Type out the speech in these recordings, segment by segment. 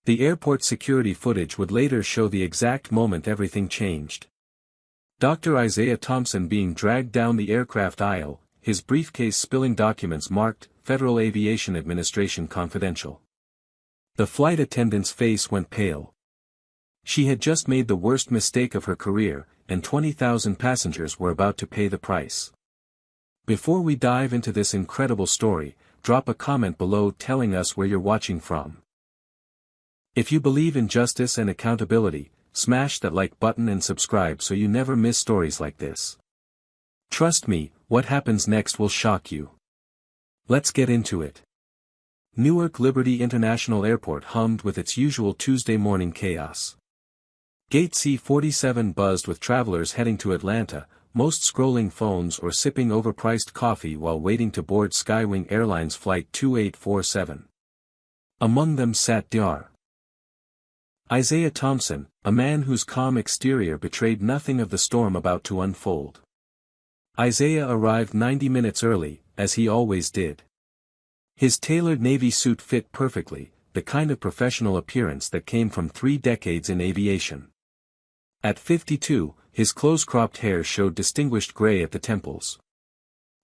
The airport security footage would later show the exact moment everything changed. Dr. Isaiah Thompson being dragged down the aircraft aisle, his briefcase spilling documents marked, Federal Aviation Administration Confidential. The flight attendant's face went pale. She had just made the worst mistake of her career, and 20,000 passengers were about to pay the price. Before we dive into this incredible story, drop a comment below telling us where you're watching from. If you believe in justice and accountability, smash that like button and subscribe so you never miss stories like this. Trust me, what happens next will shock you. Let's get into it. Newark Liberty International Airport hummed with its usual Tuesday morning chaos. Gate C-47 buzzed with travelers heading to Atlanta, most scrolling phones or sipping overpriced coffee while waiting to board Skywing Airlines Flight 2847. Among them sat Dr. Isaiah Thompson, a man whose calm exterior betrayed nothing of the storm about to unfold. Isaiah arrived 90 minutes early, as he always did. His tailored navy suit fit perfectly, the kind of professional appearance that came from 3 decades in aviation. At 52, his close-cropped hair showed distinguished gray at the temples.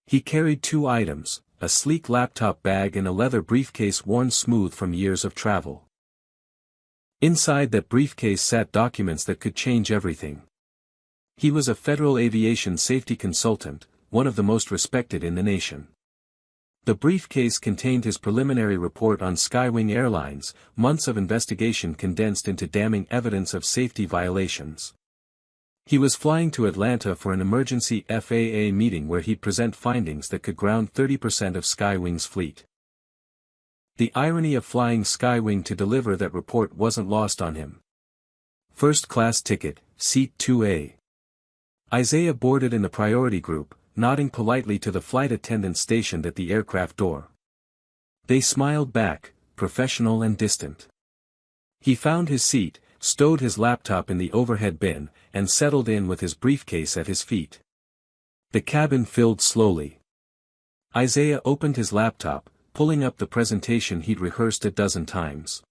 He carried 2 items, a sleek laptop bag and a leather briefcase worn smooth from years of travel. Inside that briefcase sat documents that could change everything. He was a federal aviation safety consultant, one of the most respected in the nation. The briefcase contained his preliminary report on Skywing Airlines, months of investigation condensed into damning evidence of safety violations. He was flying to Atlanta for an emergency FAA meeting where he'd present findings that could ground 30% of Skywing's fleet. The irony of flying Skywing to deliver that report wasn't lost on him. First-class ticket, seat 2A. Isaiah boarded in the priority group, nodding politely to the flight attendant stationed at the aircraft door. They smiled back, professional and distant. He found his seat, stowed his laptop in the overhead bin, and settled in with his briefcase at his feet. The cabin filled slowly. Isaiah opened his laptop, pulling up the presentation he'd rehearsed a dozen times.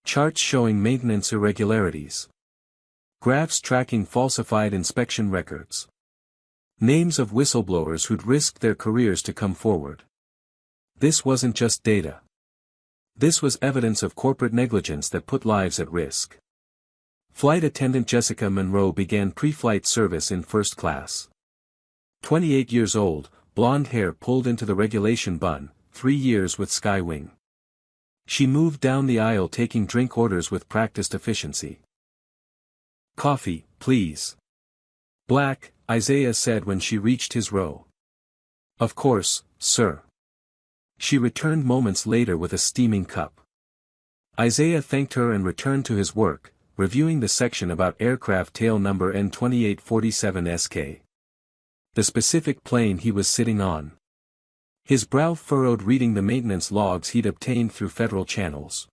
Charts showing maintenance irregularities. Graphs tracking falsified inspection records. Names of whistleblowers who'd risked their careers to come forward. This wasn't just data. This was evidence of corporate negligence that put lives at risk. Flight attendant Jessica Monroe began pre-flight service in first class. 28 years old, blonde hair pulled into the regulation bun, 3 years with Skywing. She moved down the aisle taking drink orders with practiced efficiency. "Coffee, please." "Black," Isaiah said when she reached his row. "Of course, sir." She returned moments later with a steaming cup. Isaiah thanked her and returned to his work, reviewing the section about aircraft tail number N2847SK. The specific plane he was sitting on. His brow furrowed reading the maintenance logs he'd obtained through federal channels.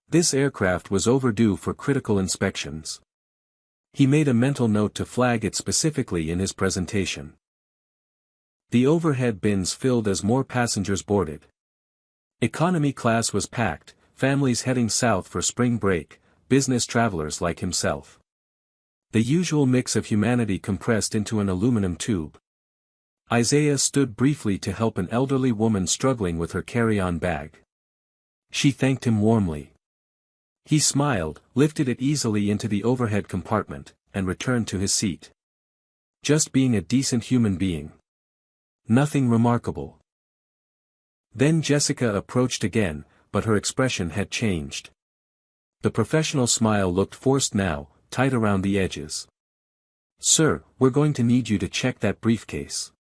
This aircraft was overdue for critical inspections. He made a mental note to flag it specifically in his presentation. The overhead bins filled as more passengers boarded. Economy class was packed, families heading south for spring break, business travelers like himself. The usual mix of humanity compressed into an aluminum tube. Isaiah stood briefly to help an elderly woman struggling with her carry-on bag. She thanked him warmly. He smiled, lifted it easily into the overhead compartment, and returned to his seat. Just being a decent human being. Nothing remarkable. Then Jessica approached again, but her expression had changed. The professional smile looked forced now, tight around the edges. "Sir, we're going to need you to check that briefcase."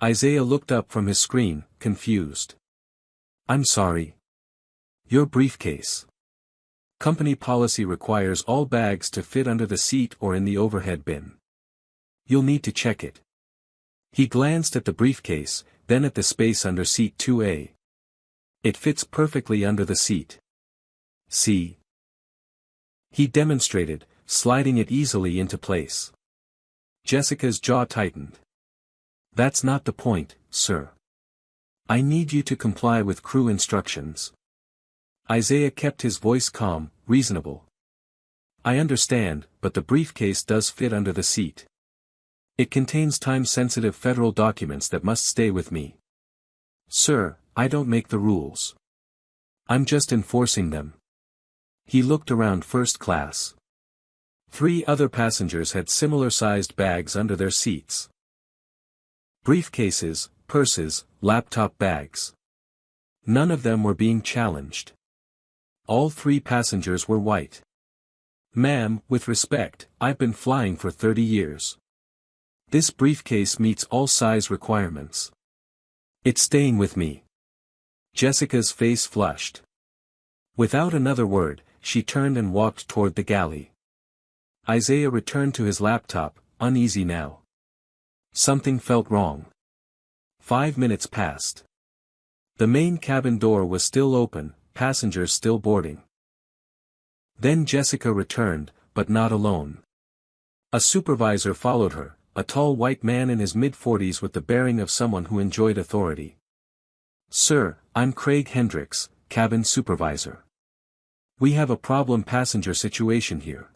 Isaiah looked up from his screen, confused. "I'm sorry." "Your briefcase. Company policy requires all bags to fit under the seat or in the overhead bin. You'll need to check it." He glanced at the briefcase, then at the space under seat 2A. "It fits perfectly under the seat. See?" He demonstrated, sliding it easily into place. Jessica's jaw tightened. "That's not the point, sir. I need you to comply with crew instructions." Isaiah kept his voice calm, reasonable. I understand, but the briefcase does fit under the seat. It contains time-sensitive federal documents that must stay with me. Sir, I don't make the rules. I'm just enforcing them. He looked around first class. 3 other passengers had similar-sized bags under their seats. Briefcases, purses, laptop bags. None of them were being challenged. All 3 passengers were white. Ma'am, with respect, I've been flying for 30 years. This briefcase meets all size requirements. It's staying with me. Jessica's face flushed. Without another word, she turned and walked toward the galley. Isaiah returned to his laptop, uneasy now. Something felt wrong. 5 minutes passed. The main cabin door was still open, passengers still boarding. Then Jessica returned, but not alone. A supervisor followed her, a tall white man in his mid-40s with the bearing of someone who enjoyed authority. Sir, I'm Craig Hendricks, cabin supervisor. We have a problem passenger situation here.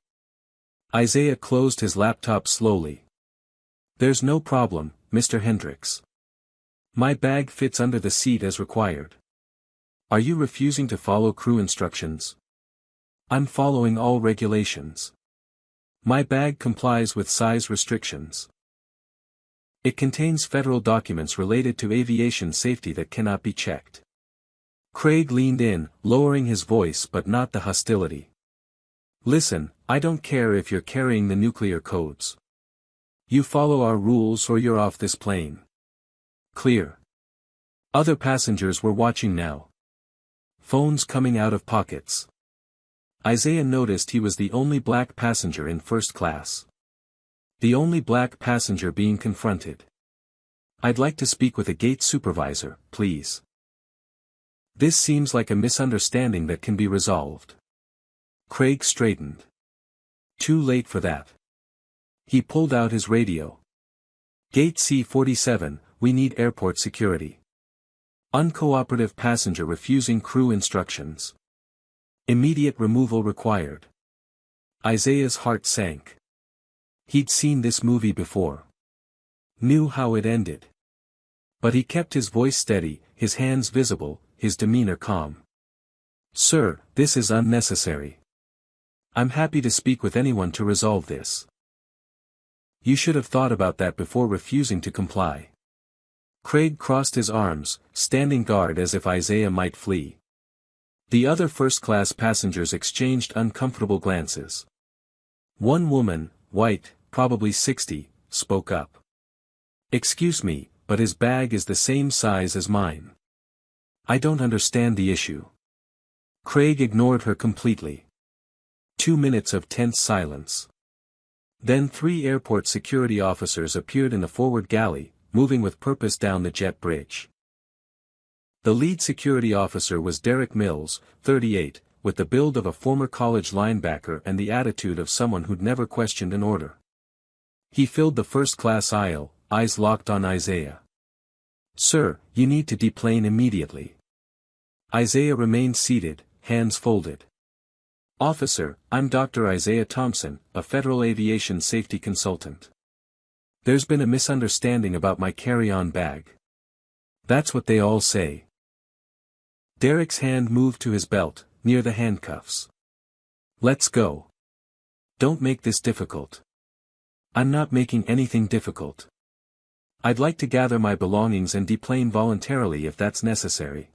Isaiah closed his laptop slowly. There's no problem, Mr. Hendricks. My bag fits under the seat as required. Are you refusing to follow crew instructions? I'm following all regulations. My bag complies with size restrictions. It contains federal documents related to aviation safety that cannot be checked. Craig leaned in, lowering his voice but not the hostility. Listen, I don't care if you're carrying the nuclear codes. You follow our rules or you're off this plane. Clear. Other passengers were watching now. Phones coming out of pockets. Isaiah noticed he was the only black passenger in first class. The only black passenger being confronted. I'd like to speak with a gate supervisor, please. This seems like a misunderstanding that can be resolved. Craig straightened. Too late for that. He pulled out his radio. Gate C47, we need airport security. Uncooperative passenger refusing crew instructions. Immediate removal required. Isaiah's heart sank. He'd seen this movie before. Knew how it ended. But he kept his voice steady, his hands visible, his demeanor calm. Sir, this is unnecessary. I'm happy to speak with anyone to resolve this. You should have thought about that before refusing to comply. Craig crossed his arms, standing guard as if Isaiah might flee. The other first-class passengers exchanged uncomfortable glances. One woman, white, probably 60, spoke up. Excuse me, but his bag is the same size as mine. I don't understand the issue. Craig ignored her completely. 2 minutes of tense silence. Then 3 airport security officers appeared in the forward galley, moving with purpose down the jet bridge. The lead security officer was Derek Mills, 38, with the build of a former college linebacker and the attitude of someone who'd never questioned an order. He filled the first-class aisle, eyes locked on Isaiah. Sir, you need to deplane immediately. Isaiah remained seated, hands folded. Officer, I'm Dr. Isaiah Thompson, a federal aviation safety consultant. There's been a misunderstanding about my carry-on bag. That's what they all say. Derek's hand moved to his belt, near the handcuffs. Let's go. Don't make this difficult. I'm not making anything difficult. I'd like to gather my belongings and deplane voluntarily if that's necessary.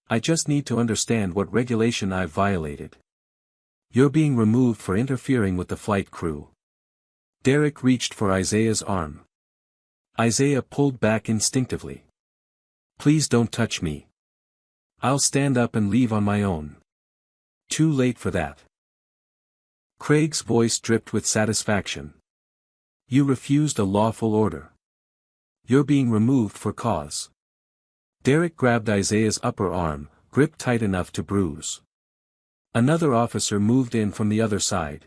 I just need to understand what regulation I've violated. You're being removed for interfering with the flight crew. Derek reached for Isaiah's arm. Isaiah pulled back instinctively. Please don't touch me. I'll stand up and leave on my own. Too late for that. Craig's voice dripped with satisfaction. You refused a lawful order. You're being removed for cause. Derek grabbed Isaiah's upper arm, gripped tight enough to bruise. Another officer moved in from the other side.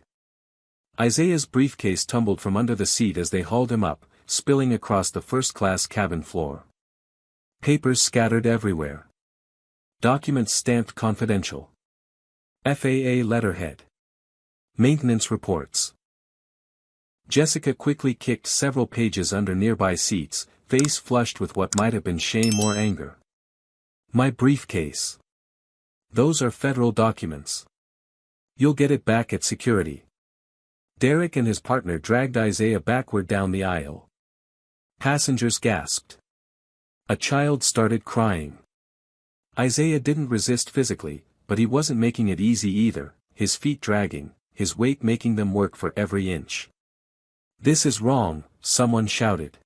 Isaiah's briefcase tumbled from under the seat as they hauled him up, spilling across the first-class cabin floor. Papers scattered everywhere. Documents stamped confidential. FAA letterhead. Maintenance reports. Jessica quickly kicked several pages under nearby seats, face flushed with what might have been shame or anger. My briefcase. Those are federal documents. You'll get it back at security. Derek and his partner dragged Isaiah backward down the aisle. Passengers gasped. A child started crying. Isaiah didn't resist physically, but he wasn't making it easy either, his feet dragging, his weight making them work for every inch. This is wrong, someone shouted.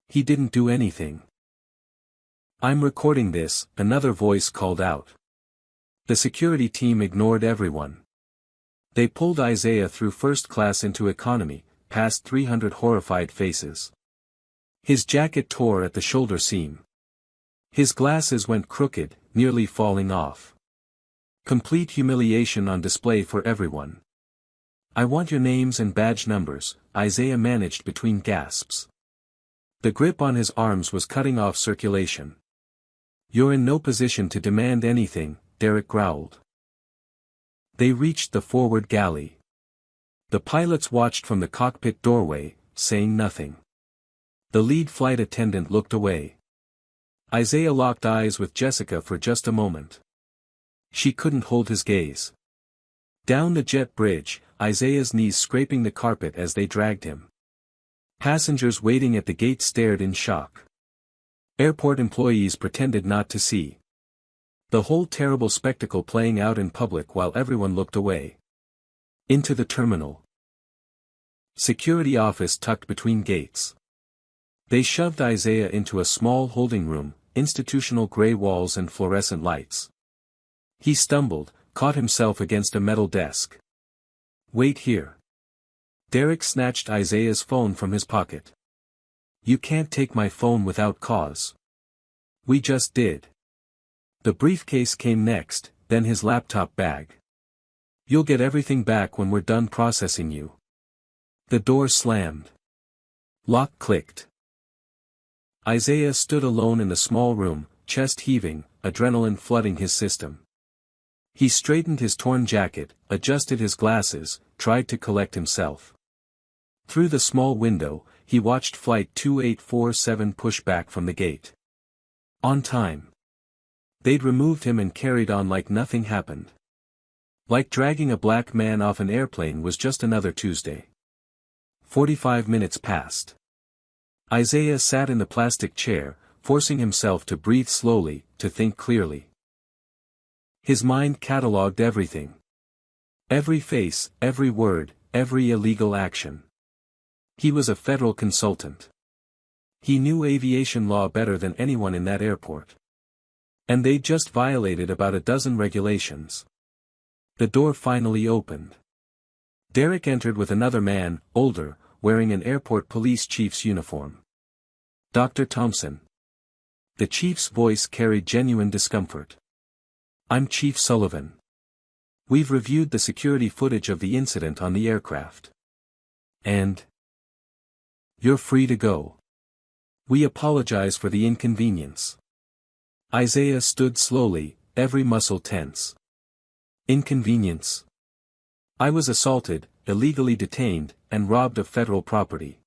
He didn't do anything. I'm recording this, another voice called out. The security team ignored everyone. They pulled Isaiah through first class into economy, past 300 horrified faces. His jacket tore at the shoulder seam. His glasses went crooked, nearly falling off. Complete humiliation on display for everyone. I want your names and badge numbers, Isaiah managed between gasps. The grip on his arms was cutting off circulation. You're in no position to demand anything, Derek growled. They reached the forward galley. The pilots watched from the cockpit doorway, saying nothing. The lead flight attendant looked away. Isaiah locked eyes with Jessica for just a moment. She couldn't hold his gaze. Down the jet bridge, Isaiah's knees scraping the carpet as they dragged him. Passengers waiting at the gate stared in shock. Airport employees pretended not to see. The whole terrible spectacle playing out in public while everyone looked away. Into the terminal. Security office tucked between gates. They shoved Isaiah into a small holding room, institutional gray walls and fluorescent lights. He stumbled, caught himself against a metal desk. Wait here. Derek snatched Isaiah's phone from his pocket. You can't take my phone without cause. We just did. The briefcase came next, then his laptop bag. You'll get everything back when we're done processing you. The door slammed. Lock clicked. Isaiah stood alone in the small room, chest heaving, adrenaline flooding his system. He straightened his torn jacket, adjusted his glasses, tried to collect himself. Through the small window, he watched Flight 2847 push back from the gate. On time. They'd removed him and carried on like nothing happened. Like dragging a black man off an airplane was just another Tuesday. 45 minutes passed. Isaiah sat in the plastic chair, forcing himself to breathe slowly, to think clearly. His mind catalogued everything. Every face, every word, every illegal action. He was a federal consultant. He knew aviation law better than anyone in that airport. And they'd just violated about a dozen regulations. The door finally opened. Derek entered with another man, older, wearing an airport police chief's uniform. Dr. Thompson. The chief's voice carried genuine discomfort. I'm Chief Sullivan. We've reviewed the security footage of the incident on the aircraft. And you're free to go. We apologize for the inconvenience. Isaiah stood slowly, every muscle tense. Inconvenience. I was assaulted, illegally detained, and robbed of federal property.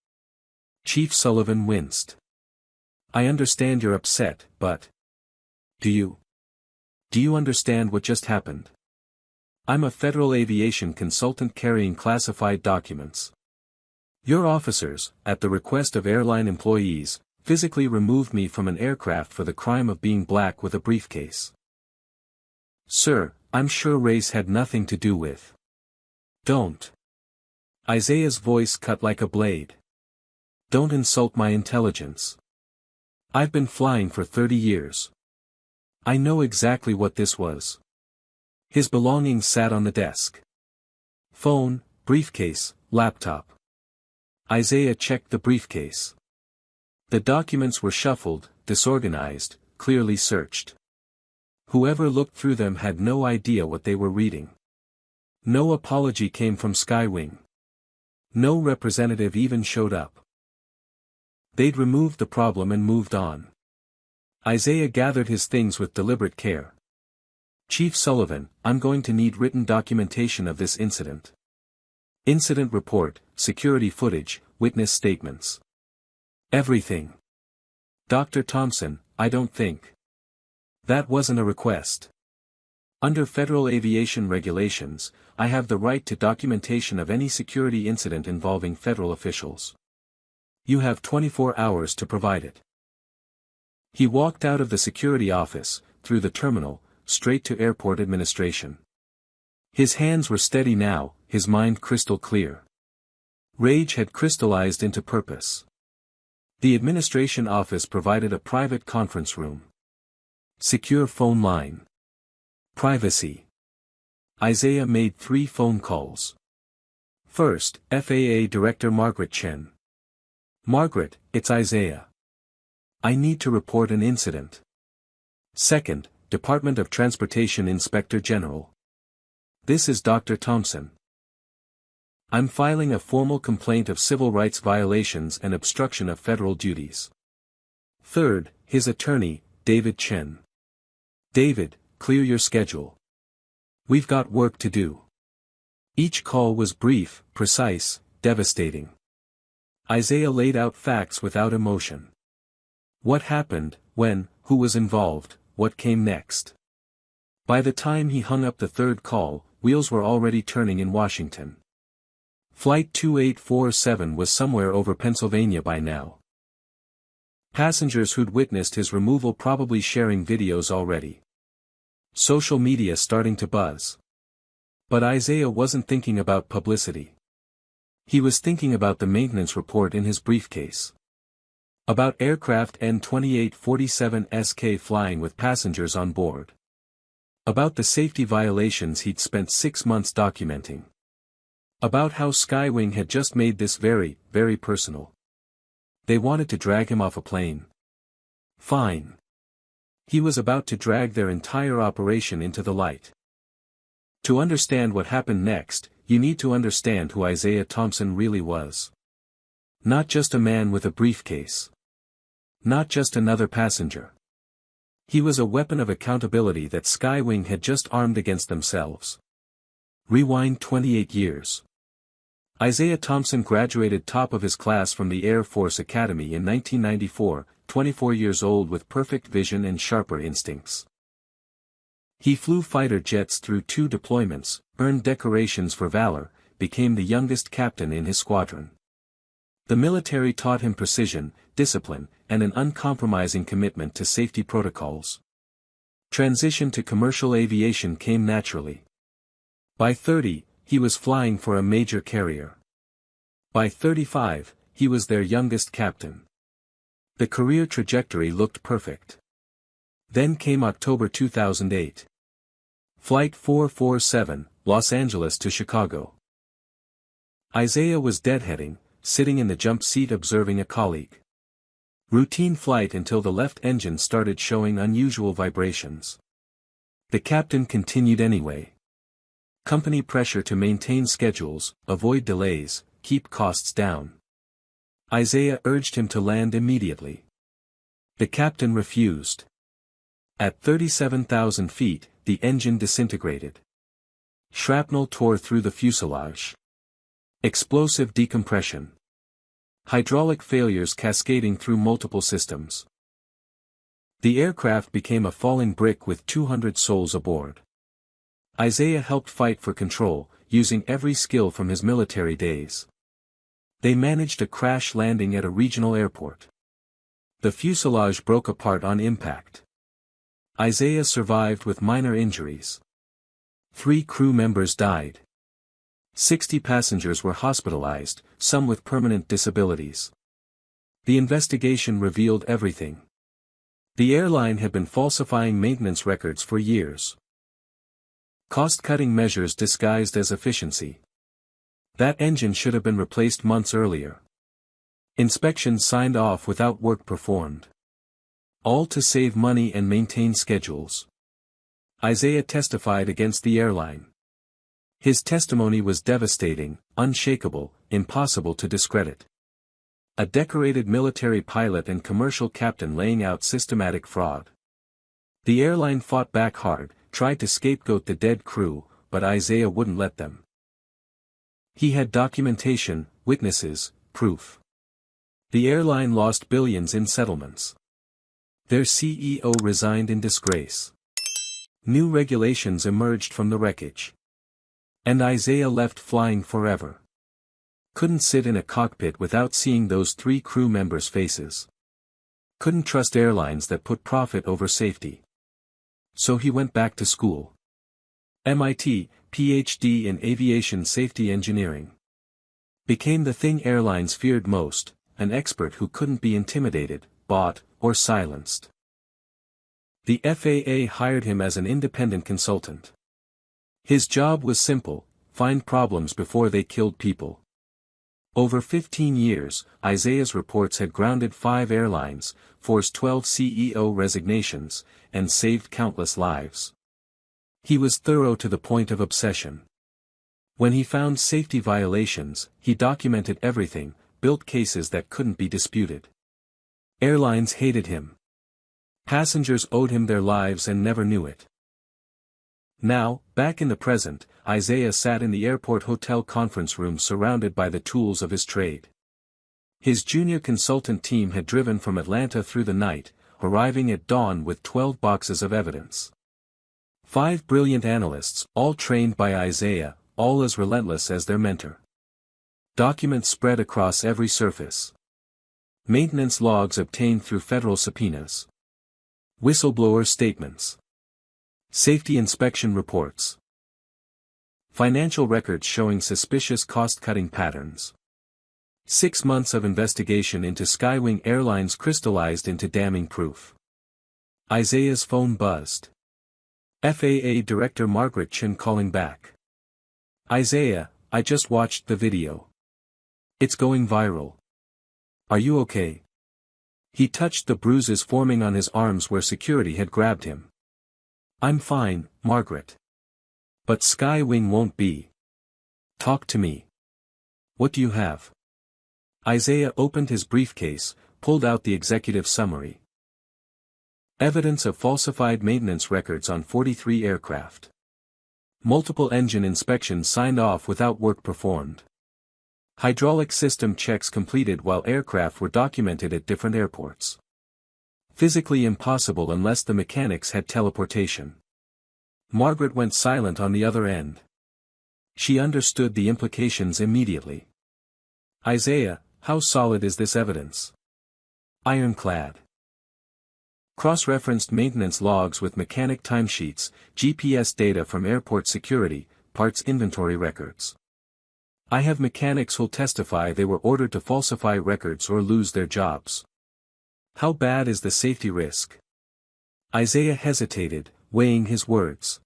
Chief Sullivan winced. I understand you're upset, but do you understand what just happened? I'm a federal aviation consultant carrying classified documents. Your officers, at the request of airline employees, physically removed me from an aircraft for the crime of being black with a briefcase. Sir, I'm sure race had nothing to do with. Don't. Isaiah's voice cut like a blade. Don't insult my intelligence. I've been flying for 30 years. I know exactly what this was. His belongings sat on the desk. Phone, briefcase, laptop. Isaiah checked the briefcase. The documents were shuffled, disorganized, clearly searched. Whoever looked through them had no idea what they were reading. No apology came from Skywing. No representative even showed up. They'd removed the problem and moved on. Isaiah gathered his things with deliberate care. Chief Sullivan, I'm going to need written documentation of this incident. Incident report, security footage, witness statements. Everything. Dr. Thompson, I don't think. That wasn't a request. Under federal aviation regulations, I have the right to documentation of any security incident involving federal officials. You have 24 hours to provide it. He walked out of the security office, through the terminal, straight to airport administration. His hands were steady now, his mind crystal clear. Rage had crystallized into purpose. The administration office provided a private conference room. Secure phone line. Privacy. Isaiah made 3 phone calls. First, FAA Director Margaret Chen. Margaret, it's Isaiah. I need to report an incident. Second, Department of Transportation Inspector General. This is Dr. Thompson. I'm filing a formal complaint of civil rights violations and obstruction of federal duties. Third, his attorney, David Chen. David, clear your schedule. We've got work to do. Each call was brief, precise, devastating. Isaiah laid out facts without emotion. What happened, when, who was involved, what came next. By the time he hung up the third call, wheels were already turning in Washington. Flight 2847 was somewhere over Pennsylvania by now. Passengers who'd witnessed his removal probably sharing videos already. Social media starting to buzz. But Isaiah wasn't thinking about publicity. He was thinking about the maintenance report in his briefcase. About aircraft N-2847SK flying with passengers on board. About the safety violations he'd spent 6 months documenting. About how Skywing had just made this very, very personal. They wanted to drag him off a plane. Fine. He was about to drag their entire operation into the light. To understand what happened next, you need to understand who Isaiah Thompson really was. Not just a man with a briefcase. Not just another passenger. He was a weapon of accountability that Skywing had just armed against themselves. Rewind 28 years. Isaiah Thompson graduated top of his class from the Air Force Academy in 1994, 24 years old with perfect vision and sharper instincts. He flew fighter jets through 2 deployments, earned decorations for valor, became the youngest captain in his squadron. The military taught him precision, discipline, and an uncompromising commitment to safety protocols. Transition to commercial aviation came naturally. By 30, he was flying for a major carrier. By 35, he was their youngest captain. The career trajectory looked perfect. Then came October 2008. Flight 447, Los Angeles to Chicago. Isaiah was deadheading, sitting in the jump seat observing a colleague. Routine flight until the left engine started showing unusual vibrations. The captain continued anyway. Company pressure to maintain schedules, avoid delays, keep costs down. Isaiah urged him to land immediately. The captain refused. At 37,000 feet, the engine disintegrated. Shrapnel tore through the fuselage. Explosive decompression. Hydraulic failures cascading through multiple systems. The aircraft became a falling brick with 200 souls aboard. Isaiah helped fight for control, using every skill from his military days. They managed a crash landing at a regional airport. The fuselage broke apart on impact. Isaiah survived with minor injuries. 3 crew members died. 60 passengers were hospitalized, some with permanent disabilities. The investigation revealed everything. The airline had been falsifying maintenance records for years. Cost-cutting measures disguised as efficiency. That engine should have been replaced months earlier. Inspections signed off without work performed. All to save money and maintain schedules. Isaiah testified against the airline. His testimony was devastating, unshakable, impossible to discredit. A decorated military pilot and commercial captain laying out systematic fraud. The airline fought back hard, tried to scapegoat the dead crew, but Isaiah wouldn't let them. He had documentation, witnesses, proof. The airline lost billions in settlements. Their CEO resigned in disgrace. New regulations emerged from the wreckage. And Isaiah left flying forever. Couldn't sit in a cockpit without seeing those 3 crew members' faces. Couldn't trust airlines that put profit over safety. So he went back to school. MIT, PhD in aviation safety engineering. Became the thing airlines feared most, an expert who couldn't be intimidated, bought, or silenced. The FAA hired him as an independent consultant. His job was simple: find problems before they killed people. Over 15 years, Isaiah's reports had grounded 5 airlines, forced 12 CEO resignations, and saved countless lives. He was thorough to the point of obsession. When he found safety violations, he documented everything, built cases that couldn't be disputed. Airlines hated him. Passengers owed him their lives and never knew it. Now, back in the present, Isaiah sat in the airport hotel conference room surrounded by the tools of his trade. His junior consultant team had driven from Atlanta through the night, arriving at dawn with 12 boxes of evidence. 5 brilliant analysts, all trained by Isaiah, all as relentless as their mentor. Documents spread across every surface. Maintenance logs obtained through federal subpoenas. Whistleblower statements. Safety inspection reports. Financial records showing suspicious cost-cutting patterns. 6 months of investigation into Skywing Airlines crystallized into damning proof. Isaiah's phone buzzed. FAA Director Margaret Chin calling back. Isaiah, I just watched the video. It's going viral. Are you okay? He touched the bruises forming on his arms where security had grabbed him. I'm fine, Margaret. But Skywing won't be. Talk to me. What do you have? Isaiah opened his briefcase, pulled out the executive summary. Evidence of falsified maintenance records on 43 aircraft. Multiple engine inspections signed off without work performed. Hydraulic system checks completed while aircraft were documented at different airports. Physically impossible unless the mechanics had teleportation. Margaret went silent on the other end. She understood the implications immediately. Isaiah, how solid is this evidence? Ironclad. Cross-referenced maintenance logs with mechanic timesheets, GPS data from airport security, parts inventory records. I have mechanics who'll testify they were ordered to falsify records or lose their jobs. How bad is the safety risk? Isaiah hesitated, weighing his words.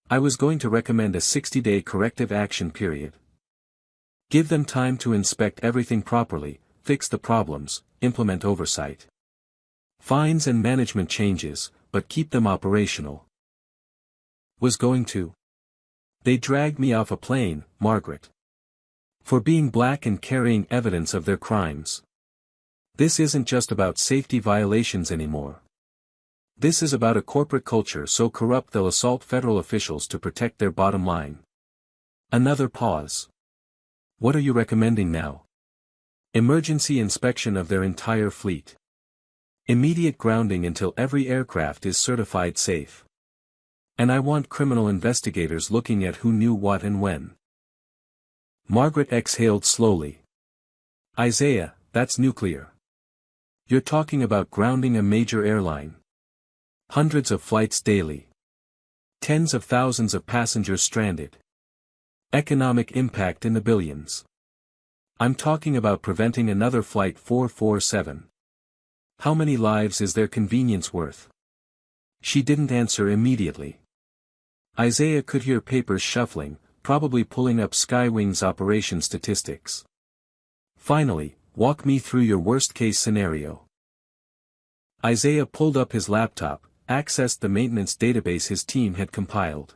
I was going to recommend a 60-day corrective action period. Give them time to inspect everything properly, fix the problems, implement oversight. Fines and management changes, but keep them operational. Was going to. They dragged me off a plane, Margaret. For being black and carrying evidence of their crimes. This isn't just about safety violations anymore. This is about a corporate culture so corrupt they'll assault federal officials to protect their bottom line. Another pause. What are you recommending now? Emergency inspection of their entire fleet. Immediate grounding until every aircraft is certified safe. And I want criminal investigators looking at who knew what and when. Margaret exhaled slowly. Isaiah, that's nuclear. You're talking about grounding a major airline. Hundreds of flights daily. Tens of thousands of passengers stranded. Economic impact in the billions. I'm talking about preventing another Flight 447. How many lives is their convenience worth? She didn't answer immediately. Isaiah could hear papers shuffling, probably pulling up Skywing's operation statistics. Finally, walk me through your worst-case scenario. Isaiah pulled up his laptop, accessed the maintenance database his team had compiled.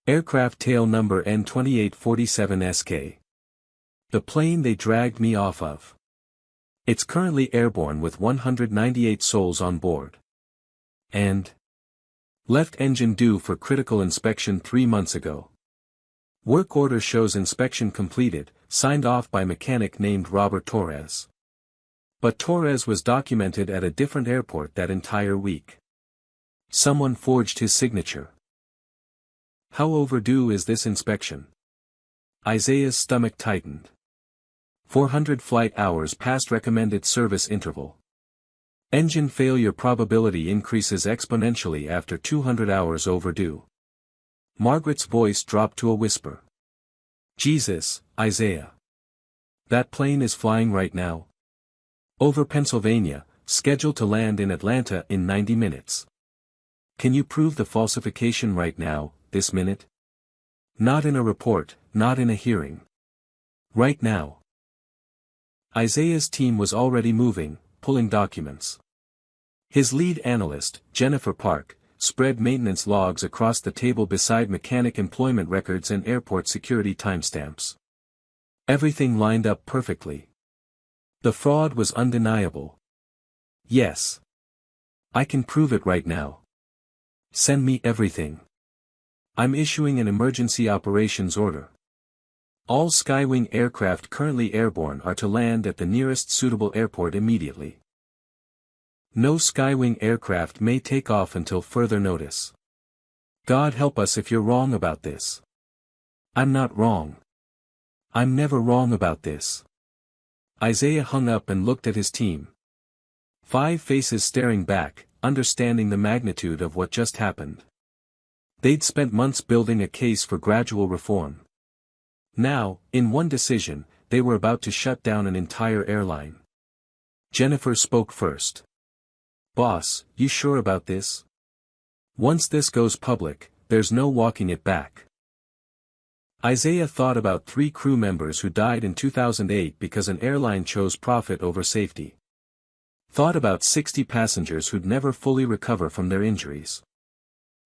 Aircraft tail number N2847SK. The plane they dragged me off of. It's currently airborne with 198 souls on board. And Left engine due for critical inspection 3 months ago. Work order shows inspection completed, signed off by mechanic named Robert Torres. But Torres was documented at a different airport that entire week. Someone forged his signature. How overdue is this inspection? Isaiah's stomach tightened. 400 flight hours past recommended service interval. Engine failure probability increases exponentially after 200 hours overdue. Margaret's voice dropped to a whisper. Jesus, Isaiah. That plane is flying right now. Over Pennsylvania, scheduled to land in Atlanta in 90 minutes. Can you prove the falsification right now, this minute? Not in a report, not in a hearing. Right now. Isaiah's team was already moving, pulling documents. His lead analyst, Jennifer Park, spread maintenance logs across the table beside mechanic employment records and airport security timestamps. Everything lined up perfectly. The fraud was undeniable. Yes. I can prove it right now. Send me everything. I'm issuing an emergency operations order. All Skywing aircraft currently airborne are to land at the nearest suitable airport immediately. No Skywing aircraft may take off until further notice. God help us if you're wrong about this. I'm not wrong. I'm never wrong about this. Isaiah hung up and looked at his team. 5 faces staring back, understanding the magnitude of what just happened. They'd spent months building a case for gradual reform. Now, in one decision, they were about to shut down an entire airline. Jennifer spoke first. Boss, you sure about this? Once this goes public, there's no walking it back. Isaiah thought about 3 crew members who died in 2008 because an airline chose profit over safety. Thought about 60 passengers who'd never fully recover from their injuries.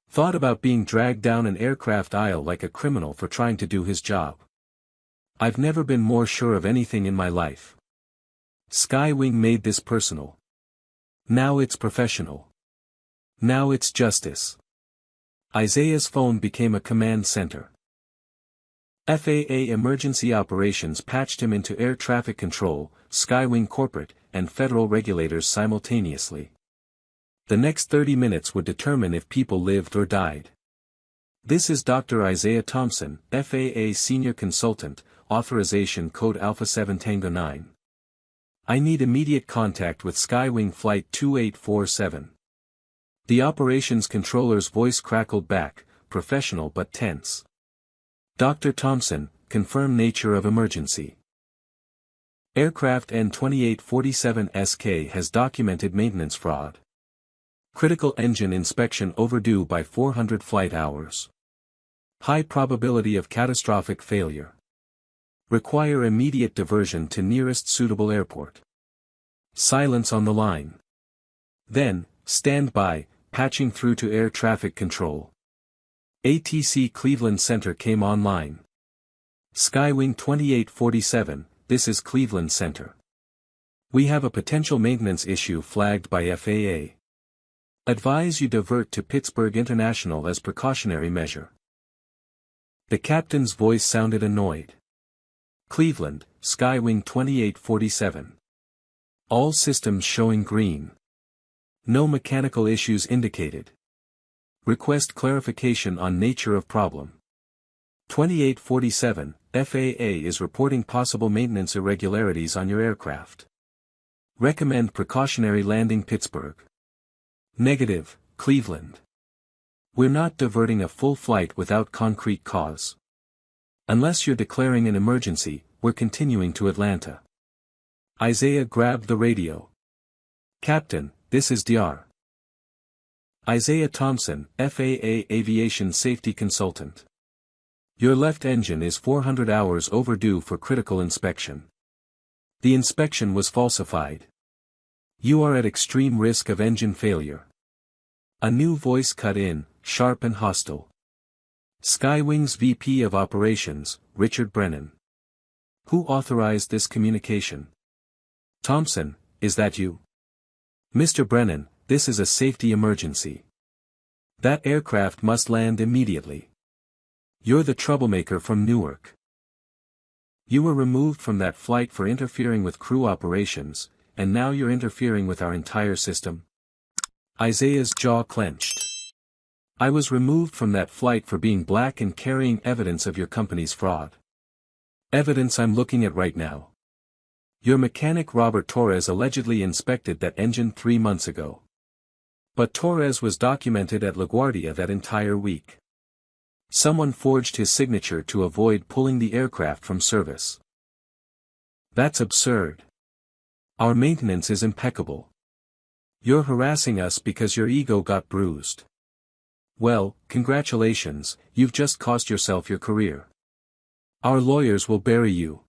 Thought about being dragged down an aircraft aisle like a criminal for trying to do his job. I've never been more sure of anything in my life. Skywing made this personal. Now it's professional. Now it's justice. Isaiah's phone became a command center. FAA Emergency Operations patched him into air traffic control, Skywing corporate, and federal regulators simultaneously. The next 30 minutes would determine if people lived or died. This is Dr. Isaiah Thompson, FAA Senior Consultant, Authorization Code Alpha 7 Tango 9. I need immediate contact with Skywing Flight 2847. The operations controller's voice crackled back, professional but tense. Dr. Thompson, confirm nature of emergency. Aircraft N2847SK has documented maintenance fraud. Critical engine inspection overdue by 400 flight hours. High probability of catastrophic failure. Require immediate diversion to nearest suitable airport. Silence on the line. Then, stand by, patching through to air traffic control. ATC Cleveland Center came online. Skywing 2847, this is Cleveland Center. We have a potential maintenance issue flagged by FAA. Advise you divert to Pittsburgh International as precautionary measure. The captain's voice sounded annoyed. Cleveland, Skywing 2847. All systems showing green. No mechanical issues indicated. Request clarification on nature of problem. 2847, FAA is reporting possible maintenance irregularities on your aircraft. Recommend precautionary landing Pittsburgh. Negative, Cleveland. We're not diverting a full flight without concrete cause. Unless you're declaring an emergency, we're continuing to Atlanta. Isaiah grabbed the radio. Captain, this is Dr. Isaiah Thompson, FAA Aviation Safety Consultant. Your left engine is 400 hours overdue for critical inspection. The inspection was falsified. You are at extreme risk of engine failure. A new voice cut in, sharp and hostile. Skywing's VP of Operations, Richard Brennan. Who authorized this communication? Thompson, is that you? Mr. Brennan, this is a safety emergency. That aircraft must land immediately. You're the troublemaker from Newark. You were removed from that flight for interfering with crew operations, and now you're interfering with our entire system? Isaiah's jaw clenched. I was removed from that flight for being black and carrying evidence of your company's fraud. Evidence I'm looking at right now. Your mechanic Robert Torres allegedly inspected that engine 3 months ago. But Torres was documented at LaGuardia that entire week. Someone forged his signature to avoid pulling the aircraft from service. That's absurd. Our maintenance is impeccable. You're harassing us because your ego got bruised. Well, congratulations, you've just cost yourself your career. Our lawyers will bury you.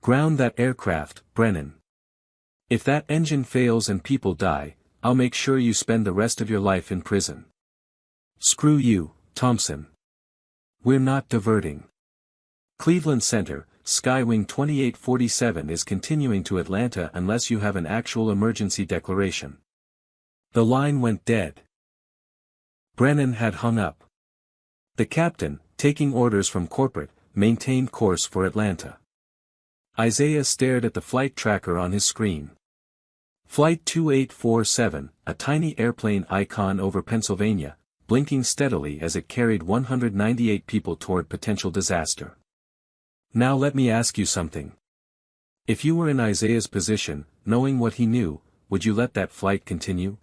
Ground that aircraft, Brennan. If that engine fails and people die, I'll make sure you spend the rest of your life in prison. Screw you, Thompson. We're not diverting. Cleveland Center, Skywing 2847 is continuing to Atlanta unless you have an actual emergency declaration. The line went dead. Brennan had hung up. The captain, taking orders from corporate, maintained course for Atlanta. Isaiah stared at the flight tracker on his screen. Flight 2847, a tiny airplane icon over Pennsylvania, blinking steadily as it carried 198 people toward potential disaster. Now let me ask you something. If you were in Isaiah's position, knowing what he knew, would you let that flight continue?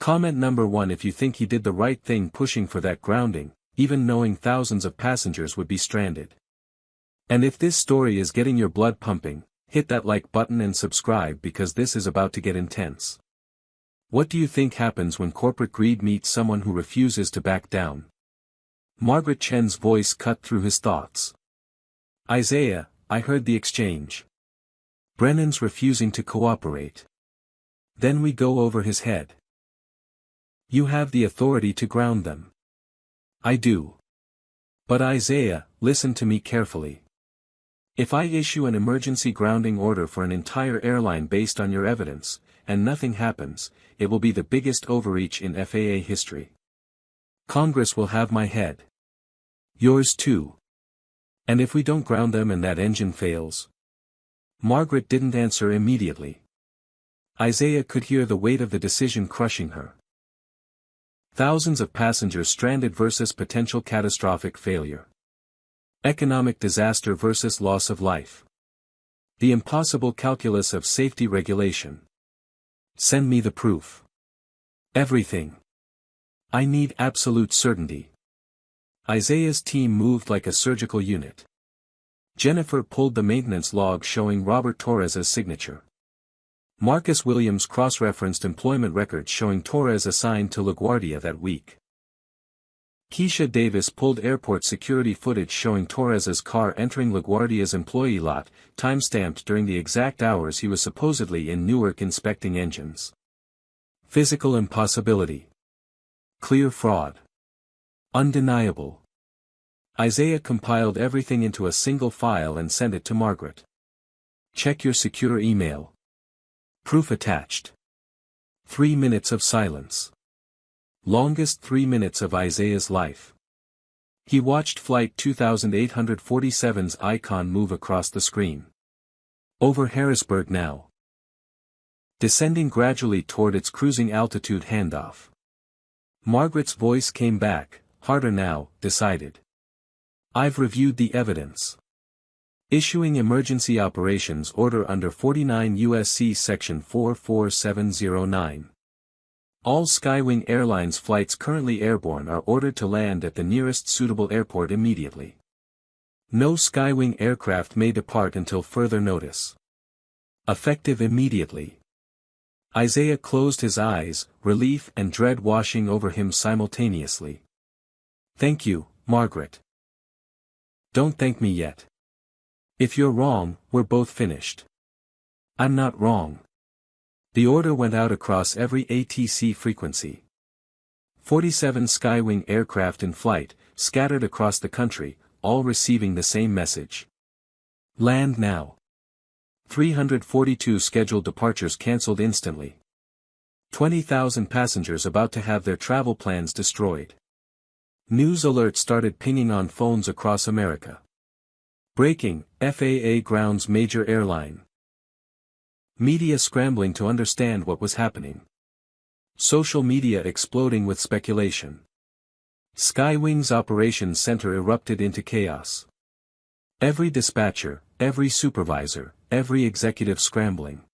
Comment number 1 if you think he did the right thing pushing for that grounding, even knowing thousands of passengers would be stranded. And if this story is getting your blood pumping, hit that like button and subscribe because this is about to get intense. What do you think happens when corporate greed meets someone who refuses to back down? Margaret Chen's voice cut through his thoughts. Isaiah, I heard the exchange. Brennan's refusing to cooperate. Then we go over his head. You have the authority to ground them. I do. But Isaiah, listen to me carefully. If I issue an emergency grounding order for an entire airline based on your evidence, and nothing happens, it will be the biggest overreach in FAA history. Congress will have my head. Yours too. And if we don't ground them and that engine fails? Margaret didn't answer immediately. Isaiah could hear the weight of the decision crushing her. Thousands of passengers stranded versus potential catastrophic failure. Economic disaster versus loss of life. The impossible calculus of safety regulation. Send me the proof. Everything. I need absolute certainty. Isaiah's team moved like a surgical unit. Jennifer pulled the maintenance log showing Robert Torres' signature. Marcus Williams cross-referenced employment records showing Torres assigned to LaGuardia that week. Keisha Davis pulled airport security footage showing Torres' car entering LaGuardia's employee lot, time-stamped during the exact hours he was supposedly in Newark inspecting engines. Physical impossibility. Clear fraud. Undeniable. Isaiah compiled everything into a single file and sent it to Margaret. Check your secure email. Proof attached. 3 minutes of silence. Longest 3 minutes of Isaiah's life. He watched Flight 2847's icon move across the screen. Over Harrisburg now. Descending gradually toward its cruising altitude handoff. Margaret's voice came back, harder now, decided. I've reviewed the evidence. Issuing emergency operations order under 49 U.S.C. Section 44709. All Skywing Airlines flights currently airborne are ordered to land at the nearest suitable airport immediately. No Skywing aircraft may depart until further notice. Effective immediately. Isaiah closed his eyes, relief and dread washing over him simultaneously. Thank you, Margaret. Don't thank me yet. If you're wrong, we're both finished. I'm not wrong. The order went out across every ATC frequency. 47 Skywing aircraft in flight, scattered across the country, all receiving the same message. Land now. 342 scheduled departures cancelled instantly. 20,000 passengers about to have their travel plans destroyed. News alerts started pinging on phones across America. Breaking, FAA grounds major airline. Media scrambling to understand what was happening. Social media exploding with speculation. Skywing's operations center erupted into chaos. Every dispatcher, every supervisor, every executive scrambling.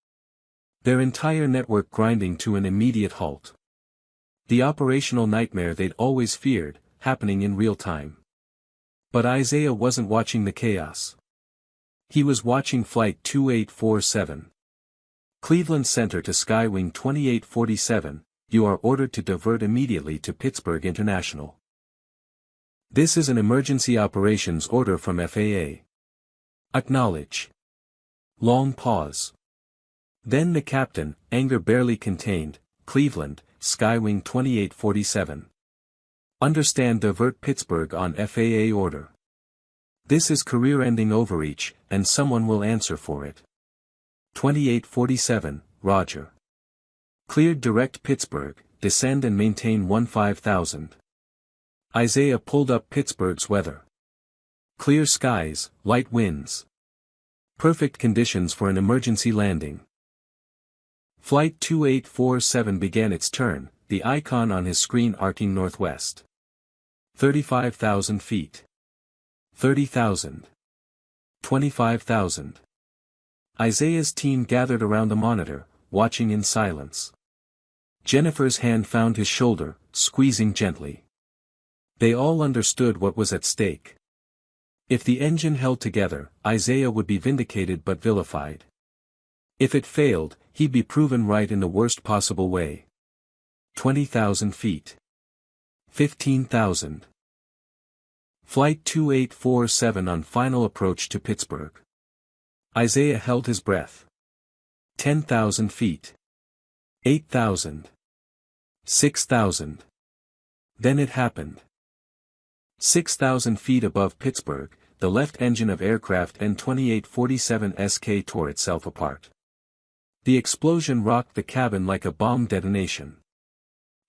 Their entire network grinding to an immediate halt. The operational nightmare they'd always feared, happening in real time. But Isaiah wasn't watching the chaos. He was watching Flight 2847. Cleveland Center to Skywing 2847, you are ordered to divert immediately to Pittsburgh International. This is an emergency operations order from FAA. Acknowledge. Long pause. Then the captain, anger barely contained, Cleveland, Skywing 2847. Understand divert Pittsburgh on FAA order. This is career-ending overreach, and someone will answer for it. 2847, Roger. Cleared direct Pittsburgh, descend and maintain 15,000. Isaiah pulled up Pittsburgh's weather. Clear skies, light winds. Perfect conditions for an emergency landing. Flight 2847 began its turn, the icon on his screen arcing northwest. 35,000 feet. 30,000. 25,000. Isaiah's team gathered around the monitor, watching in silence. Jennifer's hand found his shoulder, squeezing gently. They all understood what was at stake. If the engine held together, Isaiah would be vindicated but vilified. If it failed, he'd be proven right in the worst possible way. 20,000 feet. 15,000. Flight 2847 on final approach to Pittsburgh. Isaiah held his breath. 10,000 feet. 8,000. 6,000. Then it happened. 6,000 feet above Pittsburgh, the left engine of aircraft N-2847SK tore itself apart. The explosion rocked the cabin like a bomb detonation.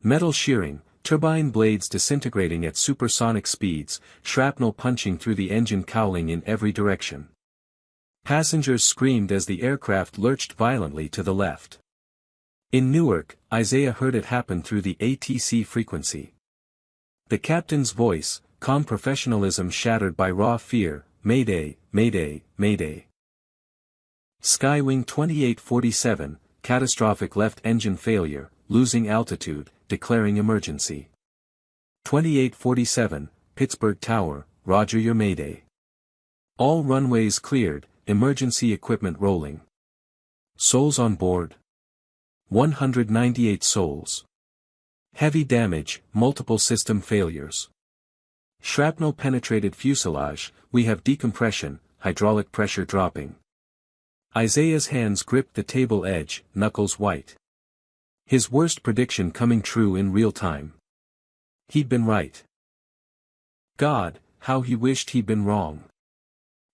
Metal shearing, turbine blades disintegrating at supersonic speeds, shrapnel punching through the engine cowling in every direction. Passengers screamed as the aircraft lurched violently to the left. In Newark, Isaiah heard it happen through the ATC frequency. The captain's voice, calm professionalism shattered by raw fear, Mayday, Mayday, Mayday. Skywing 2847, catastrophic left engine failure, losing altitude, declaring emergency. 2847, Pittsburgh Tower, roger your Mayday. All runways cleared, emergency equipment rolling. Souls on board. 198 souls. Heavy damage, multiple system failures. Shrapnel penetrated fuselage, we have decompression, hydraulic pressure dropping. Isaiah's hands gripped the table edge, knuckles white. His worst prediction coming true in real time. He'd been right. God, how he wished he'd been wrong.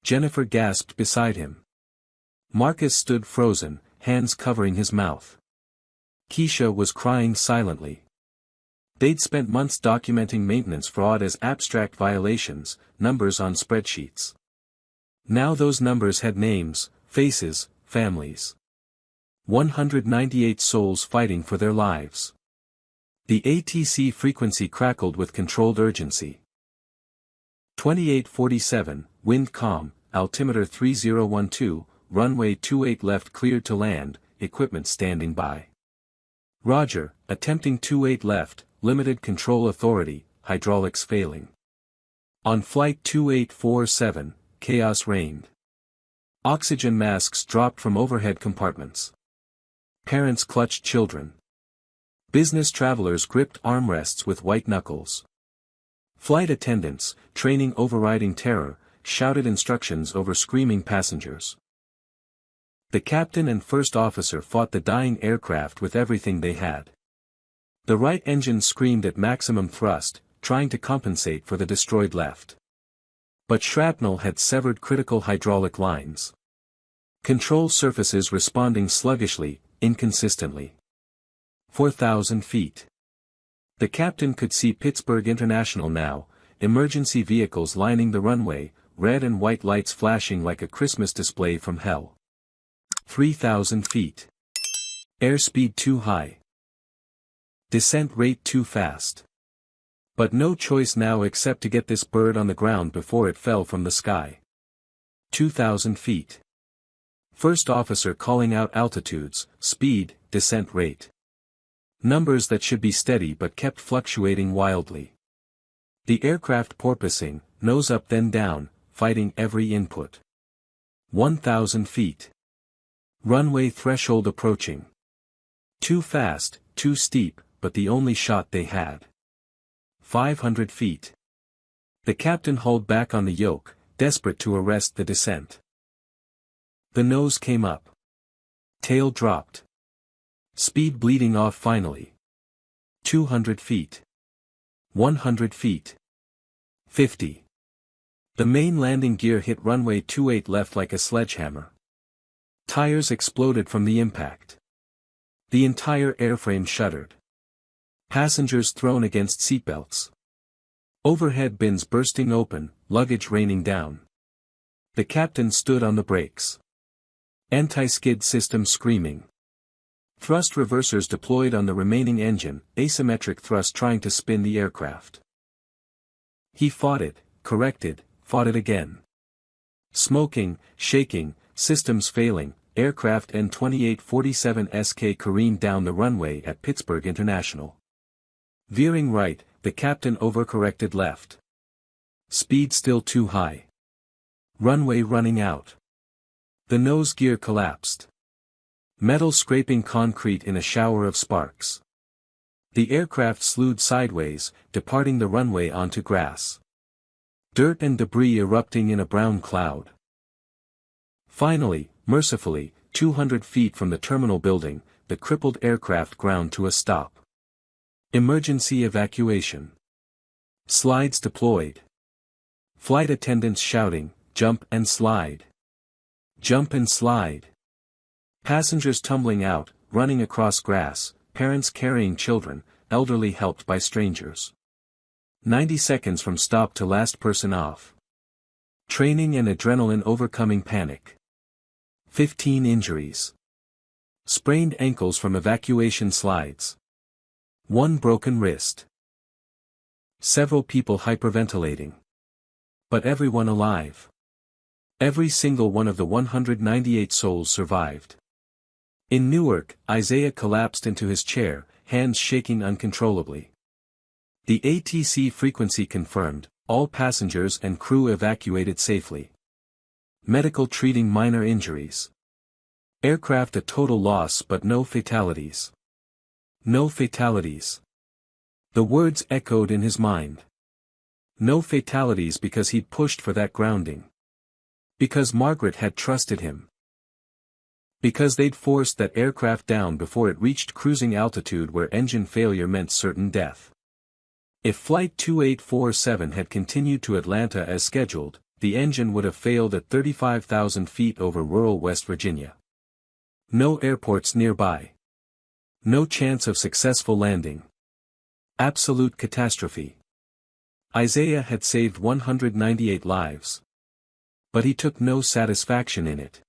Jennifer gasped beside him. Marcus stood frozen, hands covering his mouth. Keisha was crying silently. They'd spent months documenting maintenance fraud as abstract violations, numbers on spreadsheets. Now those numbers had names, faces, families. 198 souls fighting for their lives. The ATC frequency crackled with controlled urgency. 2847, wind calm, altimeter 3012, runway 28 left cleared to land, equipment standing by. Roger, attempting 28 left, limited control authority, hydraulics failing. On flight 2847, chaos reigned. Oxygen masks dropped from overhead compartments. Parents clutched children. Business travelers gripped armrests with white knuckles. Flight attendants, training overriding terror, shouted instructions over screaming passengers. The captain and first officer fought the dying aircraft with everything they had. The right engine screamed at maximum thrust, trying to compensate for the destroyed left. But shrapnel had severed critical hydraulic lines. Control surfaces responding sluggishly, inconsistently. 4,000 feet. The captain could see Pittsburgh International now, emergency vehicles lining the runway, red and white lights flashing like a Christmas display from hell. 3,000 feet. Airspeed too high. Descent rate too fast. But no choice now except to get this bird on the ground before it fell from the sky. 2,000 feet. First officer calling out altitudes, speed, descent rate. Numbers that should be steady but kept fluctuating wildly. The aircraft porpoising, nose up then down, fighting every input. 1,000 feet. Runway threshold approaching. Too fast, too steep, but the only shot they had. 500 feet. The captain hauled back on the yoke, desperate to arrest the descent. The nose came up. Tail dropped. Speed bleeding off finally. 200 feet. 100 feet. 50. The main landing gear hit runway 28 left like a sledgehammer. Tires exploded from the impact. The entire airframe shuddered. Passengers thrown against seatbelts. Overhead bins bursting open, luggage raining down. The captain stood on the brakes. Anti-skid system screaming. Thrust reversers deployed on the remaining engine, asymmetric thrust trying to spin the aircraft. He fought it, corrected, fought it again. Smoking, shaking, systems failing, aircraft N-2847SK careened down the runway at Pittsburgh International. Veering right, the captain overcorrected left. Speed still too high. Runway running out. The nose gear collapsed. Metal scraping concrete in a shower of sparks. The aircraft slewed sideways, departing the runway onto grass. Dirt and debris erupting in a brown cloud. Finally, mercifully, 200 feet from the terminal building, the crippled aircraft ground to a stop. Emergency evacuation. Slides deployed. Flight attendants shouting, "Jump and slide. Jump and slide." Passengers tumbling out, running across grass, parents carrying children, elderly helped by strangers. 90 seconds from stop to last person off. Training and adrenaline overcoming panic. 15 injuries. Sprained ankles from evacuation slides. 1 broken wrist. Several people hyperventilating. But everyone alive. Every single one of the 198 souls survived. In Newark, Isaiah collapsed into his chair, hands shaking uncontrollably. The ATC frequency confirmed, all passengers and crew evacuated safely. Medical treating minor injuries. Aircraft a total loss but no fatalities. No fatalities. The words echoed in his mind. No fatalities because he'd pushed for that grounding. Because Margaret had trusted him. Because they'd forced that aircraft down before it reached cruising altitude where engine failure meant certain death. If Flight 2847 had continued to Atlanta as scheduled, the engine would have failed at 35,000 feet over rural West Virginia. No airports nearby. No chance of successful landing. Absolute catastrophe. Isaiah had saved 198 lives. But he took no satisfaction in it.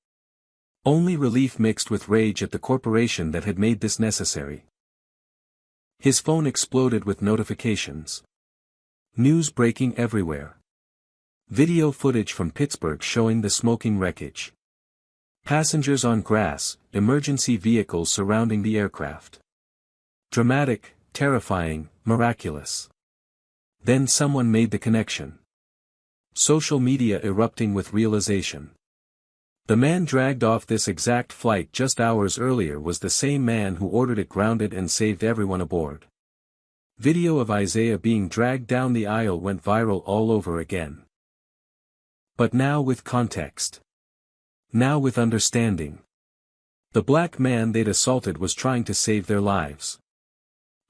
Only relief mixed with rage at the corporation that had made this necessary. His phone exploded with notifications. News breaking everywhere. Video footage from Pittsburgh showing the smoking wreckage. Passengers on grass, emergency vehicles surrounding the aircraft. Dramatic, terrifying, miraculous. Then someone made the connection. Social media erupting with realization. The man dragged off this exact flight just hours earlier was the same man who ordered it grounded and saved everyone aboard. Video of Isaiah being dragged down the aisle went viral all over again. But now with context. Now with understanding. The black man they'd assaulted was trying to save their lives.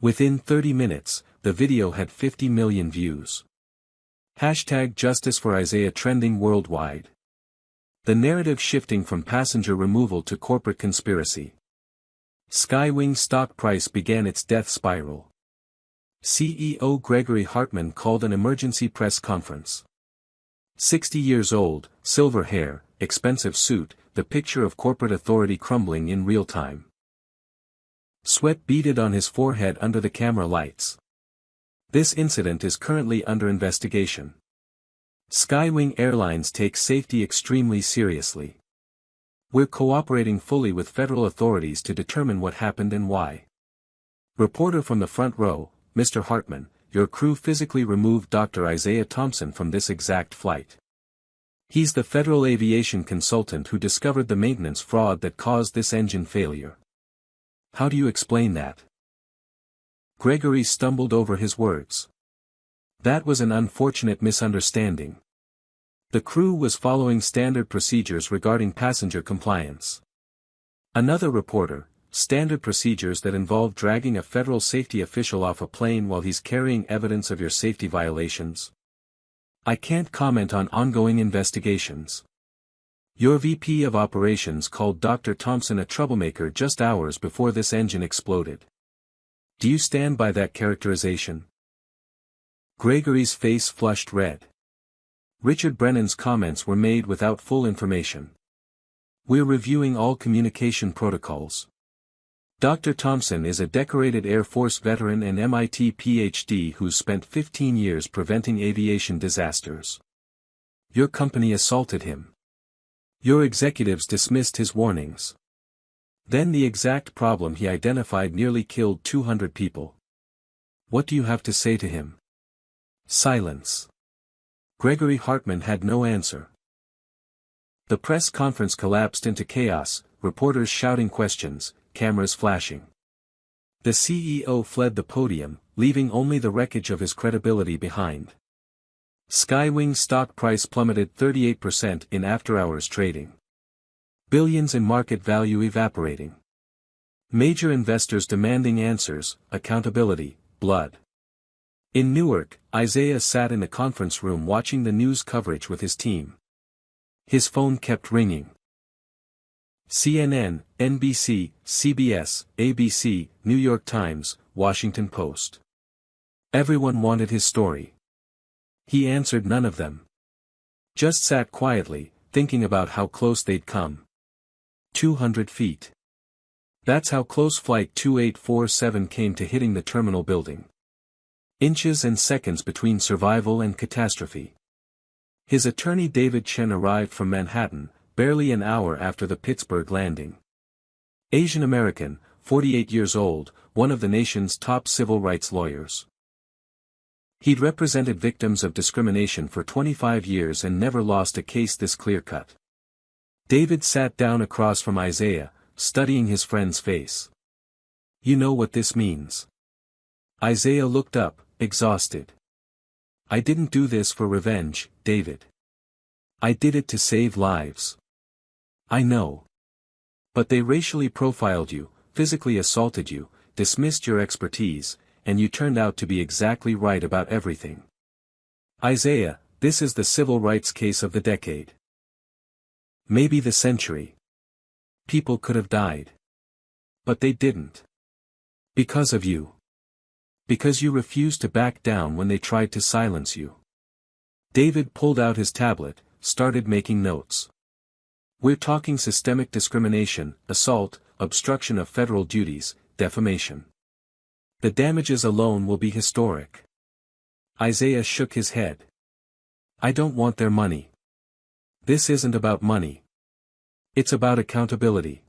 Within 30 minutes, the video had 50 million views. Hashtag Justice for Isaiah trending worldwide. The narrative shifting from passenger removal to corporate conspiracy. Skywing stock price began its death spiral. CEO Gregory Hartman called an emergency press conference. 60 years old, silver hair, expensive suit, the picture of corporate authority crumbling in real time. Sweat beaded on his forehead under the camera lights. This incident is currently under investigation. Skywing Airlines takes safety extremely seriously. We're cooperating fully with federal authorities to determine what happened and why. Reporter from the front row, Mr. Hartman, your crew physically removed Dr. Isaiah Thompson from this exact flight. He's the federal aviation consultant who discovered the maintenance fraud that caused this engine failure. How do you explain that? Gregory stumbled over his words. That was an unfortunate misunderstanding. The crew was following standard procedures regarding passenger compliance. Another reporter, standard procedures that involve dragging a federal safety official off a plane while he's carrying evidence of your safety violations. I can't comment on ongoing investigations. Your VP of operations called Dr. Thompson a troublemaker just hours before this engine exploded. Do you stand by that characterization? Gregory's face flushed red. Richard Brennan's comments were made without full information. We're reviewing all communication protocols. Dr. Thompson is a decorated Air Force veteran and MIT PhD who's spent 15 years preventing aviation disasters. Your company assaulted him. Your executives dismissed his warnings. Then the exact problem he identified nearly killed 200 people. What do you have to say to him? Silence. Gregory Hartman had no answer. The press conference collapsed into chaos, reporters shouting questions, cameras flashing. The CEO fled the podium, leaving only the wreckage of his credibility behind. Skywing stock price plummeted 38% in after-hours trading. Billions in market value evaporating. Major investors demanding answers, accountability, blood. In Newark, Isaiah sat in the conference room watching the news coverage with his team. His phone kept ringing. CNN, NBC, CBS, ABC, New York Times, Washington Post. Everyone wanted his story. He answered none of them. Just sat quietly, thinking about how close they'd come. 200 feet. That's how close Flight 2847 came to hitting the terminal building. Inches and seconds between survival and catastrophe. His attorney David Chen arrived from Manhattan, barely an hour after the Pittsburgh landing. Asian American, 48 years old, one of the nation's top civil rights lawyers. He'd represented victims of discrimination for 25 years and never lost a case this clear-cut. David sat down across from Isaiah, studying his friend's face. You know what this means. Isaiah looked up, exhausted. I didn't do this for revenge, David. I did it to save lives. I know. But they racially profiled you, physically assaulted you, dismissed your expertise, and you turned out to be exactly right about everything. Isaiah, this is the civil rights case of the decade. Maybe the century. People could have died. But they didn't. Because of you. Because you refused to back down when they tried to silence you. David pulled out his tablet, started making notes. We're talking systemic discrimination, assault, obstruction of federal duties, defamation. The damages alone will be historic. Isaiah shook his head. I don't want their money. This isn't about money. It's about accountability.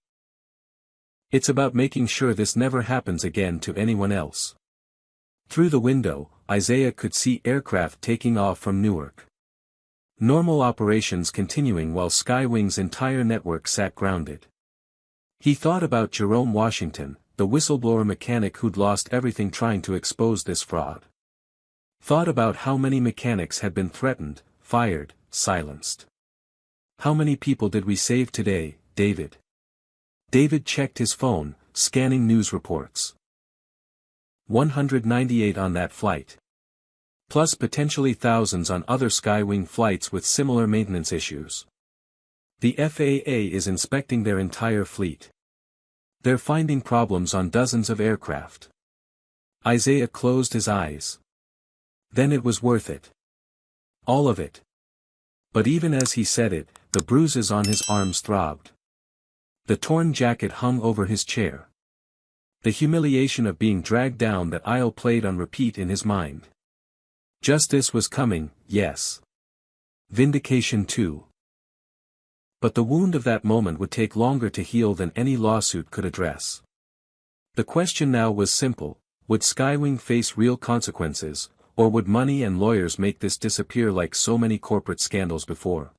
It's about making sure this never happens again to anyone else. Through the window, Isaiah could see aircraft taking off from Newark. Normal operations continuing while Skywing's entire network sat grounded. He thought about Jerome Washington, the whistleblower mechanic who'd lost everything trying to expose this fraud. Thought about how many mechanics had been threatened, fired, silenced. How many people did we save today, David? David checked his phone, scanning news reports. 198 on that flight. Plus potentially thousands on other Skywing flights with similar maintenance issues. The FAA is inspecting their entire fleet. They're finding problems on dozens of aircraft. Isaiah closed his eyes. Then it was worth it. All of it. But even as he said it, the bruises on his arms throbbed. The torn jacket hung over his chair. The humiliation of being dragged down that aisle played on repeat in his mind. Justice was coming, yes. Vindication too. But the wound of that moment would take longer to heal than any lawsuit could address. The question now was simple: would Skywing face real consequences, or would money and lawyers make this disappear like so many corporate scandals before?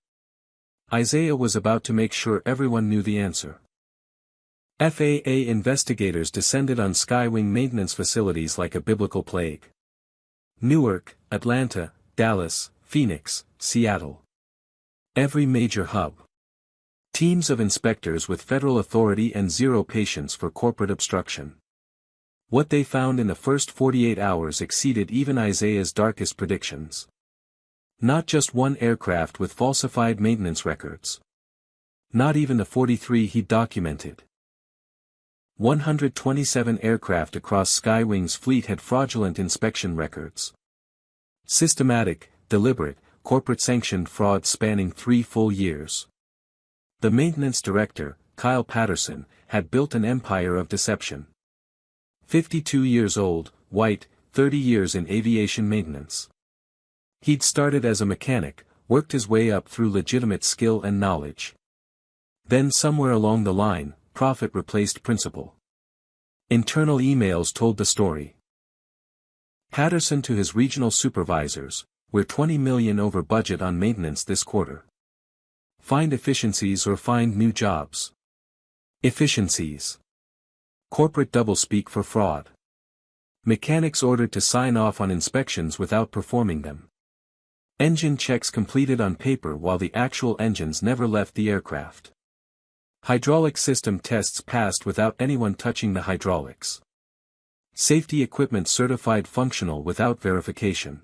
Isaiah was about to make sure everyone knew the answer. FAA investigators descended on Skywing maintenance facilities like a biblical plague. Newark, Atlanta, Dallas, Phoenix, Seattle. Every major hub. Teams of inspectors with federal authority and zero patience for corporate obstruction. What they found in the first 48 hours exceeded even Isaiah's darkest predictions. Not just one aircraft with falsified maintenance records. Not even the 43 he documented. 127 aircraft across Skywing's fleet had fraudulent inspection records. Systematic, deliberate, corporate-sanctioned fraud spanning 3 full years. The maintenance director, Kyle Patterson, had built an empire of deception. 52 years old, white, 30 years in aviation maintenance. He'd started as a mechanic, worked his way up through legitimate skill and knowledge. Then somewhere along the line, profit replaced principle. Internal emails told the story. Patterson to his regional supervisors: "We're $20 million over budget on maintenance this quarter. Find efficiencies or find new jobs." Efficiencies. Corporate doublespeak for fraud. Mechanics ordered to sign off on inspections without performing them. Engine checks completed on paper while the actual engines never left the aircraft. Hydraulic system tests passed without anyone touching the hydraulics. Safety equipment certified functional without verification.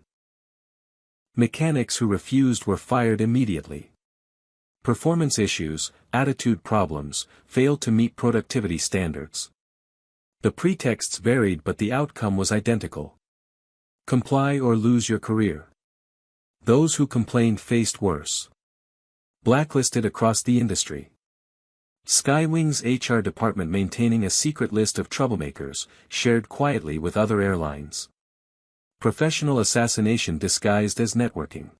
Mechanics who refused were fired immediately. Performance issues, attitude problems, failed to meet productivity standards. The pretexts varied but the outcome was identical. Comply or lose your career. Those who complained faced worse. Blacklisted across the industry. Skywing's HR department maintaining a secret list of troublemakers, shared quietly with other airlines. Professional assassination disguised as networking.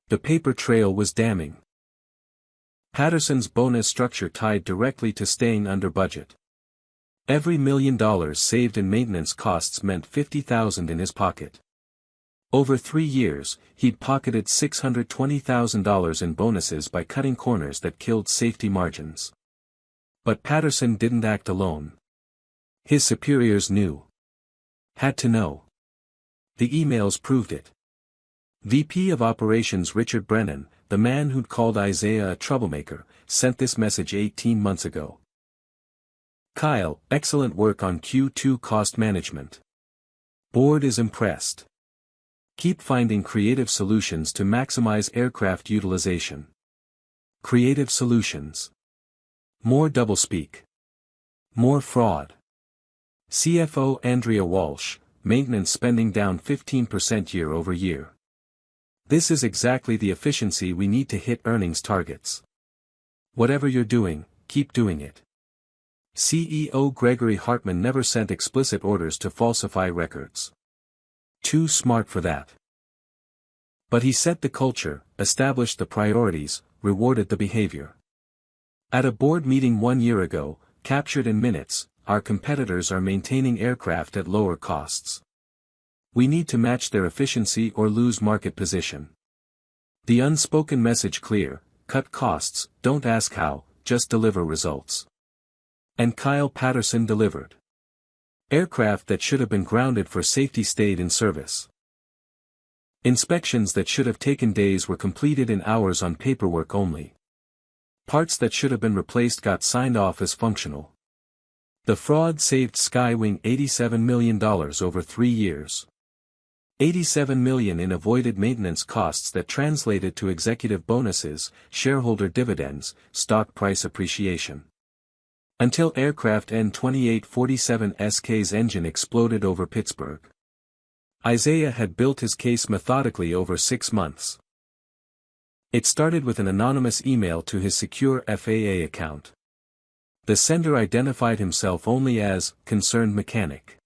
The paper trail was damning. Patterson's bonus structure tied directly to staying under budget. Every $1 million saved in maintenance costs meant $50,000 in his pocket. Over 3 years, he'd pocketed $620,000 in bonuses by cutting corners that killed safety margins. But Patterson didn't act alone. His superiors knew. Had to know. The emails proved it. VP of Operations Richard Brennan, the man who'd called Isaiah a troublemaker, sent this message 18 months ago. "Kyle, excellent work on Q2 cost management. Board is impressed. Keep finding creative solutions to maximize aircraft utilization. Creative solutions. More doublespeak. More fraud." CFO Andrea Walsh, maintenance spending down 15% year over year. "This is exactly the efficiency we need to hit earnings targets. Whatever you're doing, keep doing it." CEO Gregory Hartman never sent explicit orders to falsify records. Too smart for that. But he set the culture, established the priorities, rewarded the behavior. At a board meeting 1 year ago, captured in minutes, "Our competitors are maintaining aircraft at lower costs. We need to match their efficiency or lose market position." The unspoken message clear: cut costs, don't ask how, just deliver results. And Kyle Patterson delivered. Aircraft that should have been grounded for safety stayed in service. Inspections that should have taken days were completed in hours on paperwork only. Parts that should have been replaced got signed off as functional. The fraud saved Skywing $87 million over 3 years. $87 million in avoided maintenance costs that translated to executive bonuses, shareholder dividends, stock price appreciation. Until aircraft N-2847SK's engine exploded over Pittsburgh. Isaiah had built his case methodically over 6 months. It started with an anonymous email to his secure FAA account. The sender identified himself only as concerned mechanic.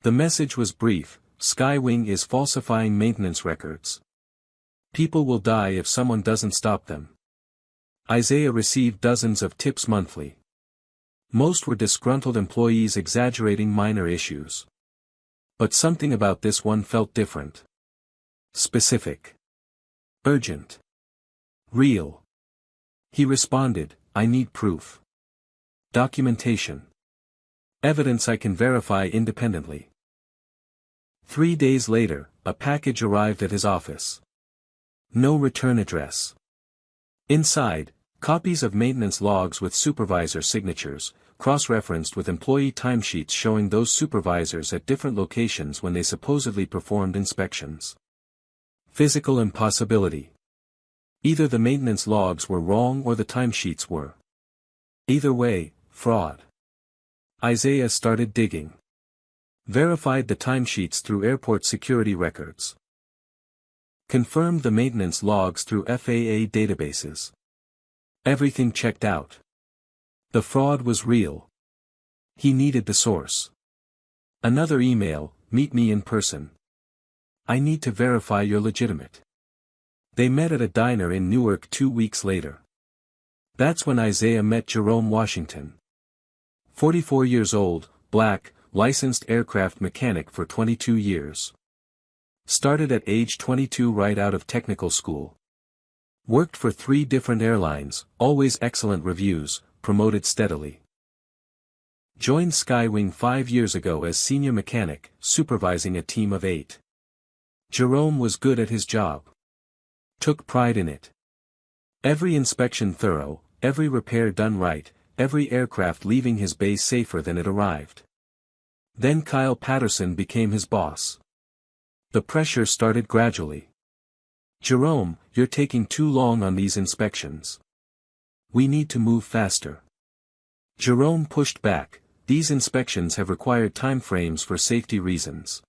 The message was brief: Skywing is falsifying maintenance records. People will die if someone doesn't stop them. Isaiah received dozens of tips monthly. Most were disgruntled employees exaggerating minor issues. But something about this one felt different. Specific. Urgent. Real. He responded, "I need proof. Documentation. Evidence I can verify independently." 3 days later, a package arrived at his office. No return address. Inside, copies of maintenance logs with supervisor signatures, cross-referenced with employee timesheets showing those supervisors at different locations when they supposedly performed inspections. Physical impossibility. Either the maintenance logs were wrong or the timesheets were. Either way, fraud. Isaiah started digging. Verified the timesheets through airport security records. Confirmed the maintenance logs through FAA databases. Everything checked out. The fraud was real. He needed the source. Another email: "Meet me in person. I need to verify you're legitimate." They met at a diner in Newark 2 weeks later. That's when Isaiah met Jerome Washington. 44 years old, black, licensed aircraft mechanic for 22 years. Started at age 22 right out of technical school. Worked for 3 different airlines, always excellent reviews, promoted steadily. Joined Skywing 5 years ago as senior mechanic, supervising a team of 8. Jerome was good at his job. Took pride in it. Every inspection thorough, every repair done right, every aircraft leaving his base safer than it arrived. Then Kyle Patterson became his boss. The pressure started gradually. "Jerome, you're taking too long on these inspections. We need to move faster." Jerome pushed back, "These inspections have required time frames for safety reasons."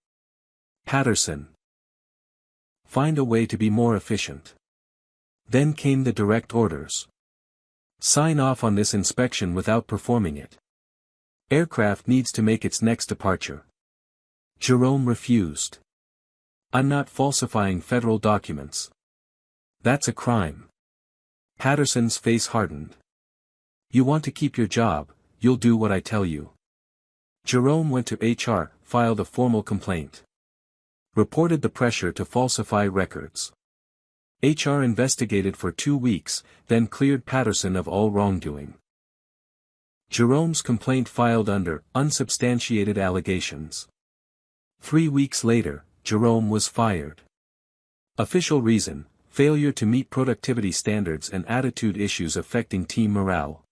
Patterson: "Find a way to be more efficient." Then came the direct orders. "Sign off on this inspection without performing it. Aircraft needs to make its next departure." Jerome refused. "I'm not falsifying federal documents. That's a crime." Patterson's face hardened. "You want to keep your job, you'll do what I tell you." Jerome went to HR, filed a formal complaint. Reported the pressure to falsify records. HR investigated for 2 weeks, then cleared Patterson of all wrongdoing. Jerome's complaint filed under unsubstantiated allegations. 3 weeks later, Jerome was fired. Official reason: failure to meet productivity standards and attitude issues affecting team morale.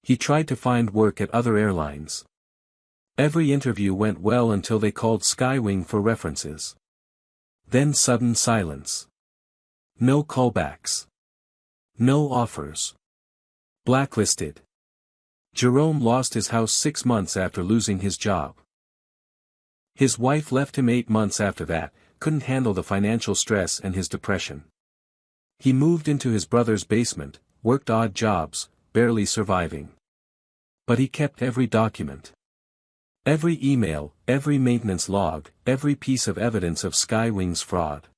He tried to find work at other airlines. Every interview went well until they called Skywing for references. Then sudden silence. No callbacks. No offers. Blacklisted. Jerome lost his house 6 months after losing his job. His wife left him 8 months after that, couldn't handle the financial stress and his depression. He moved into his brother's basement, worked odd jobs, barely surviving. But he kept every document. Every email, every maintenance log, every piece of evidence of Skywing's fraud.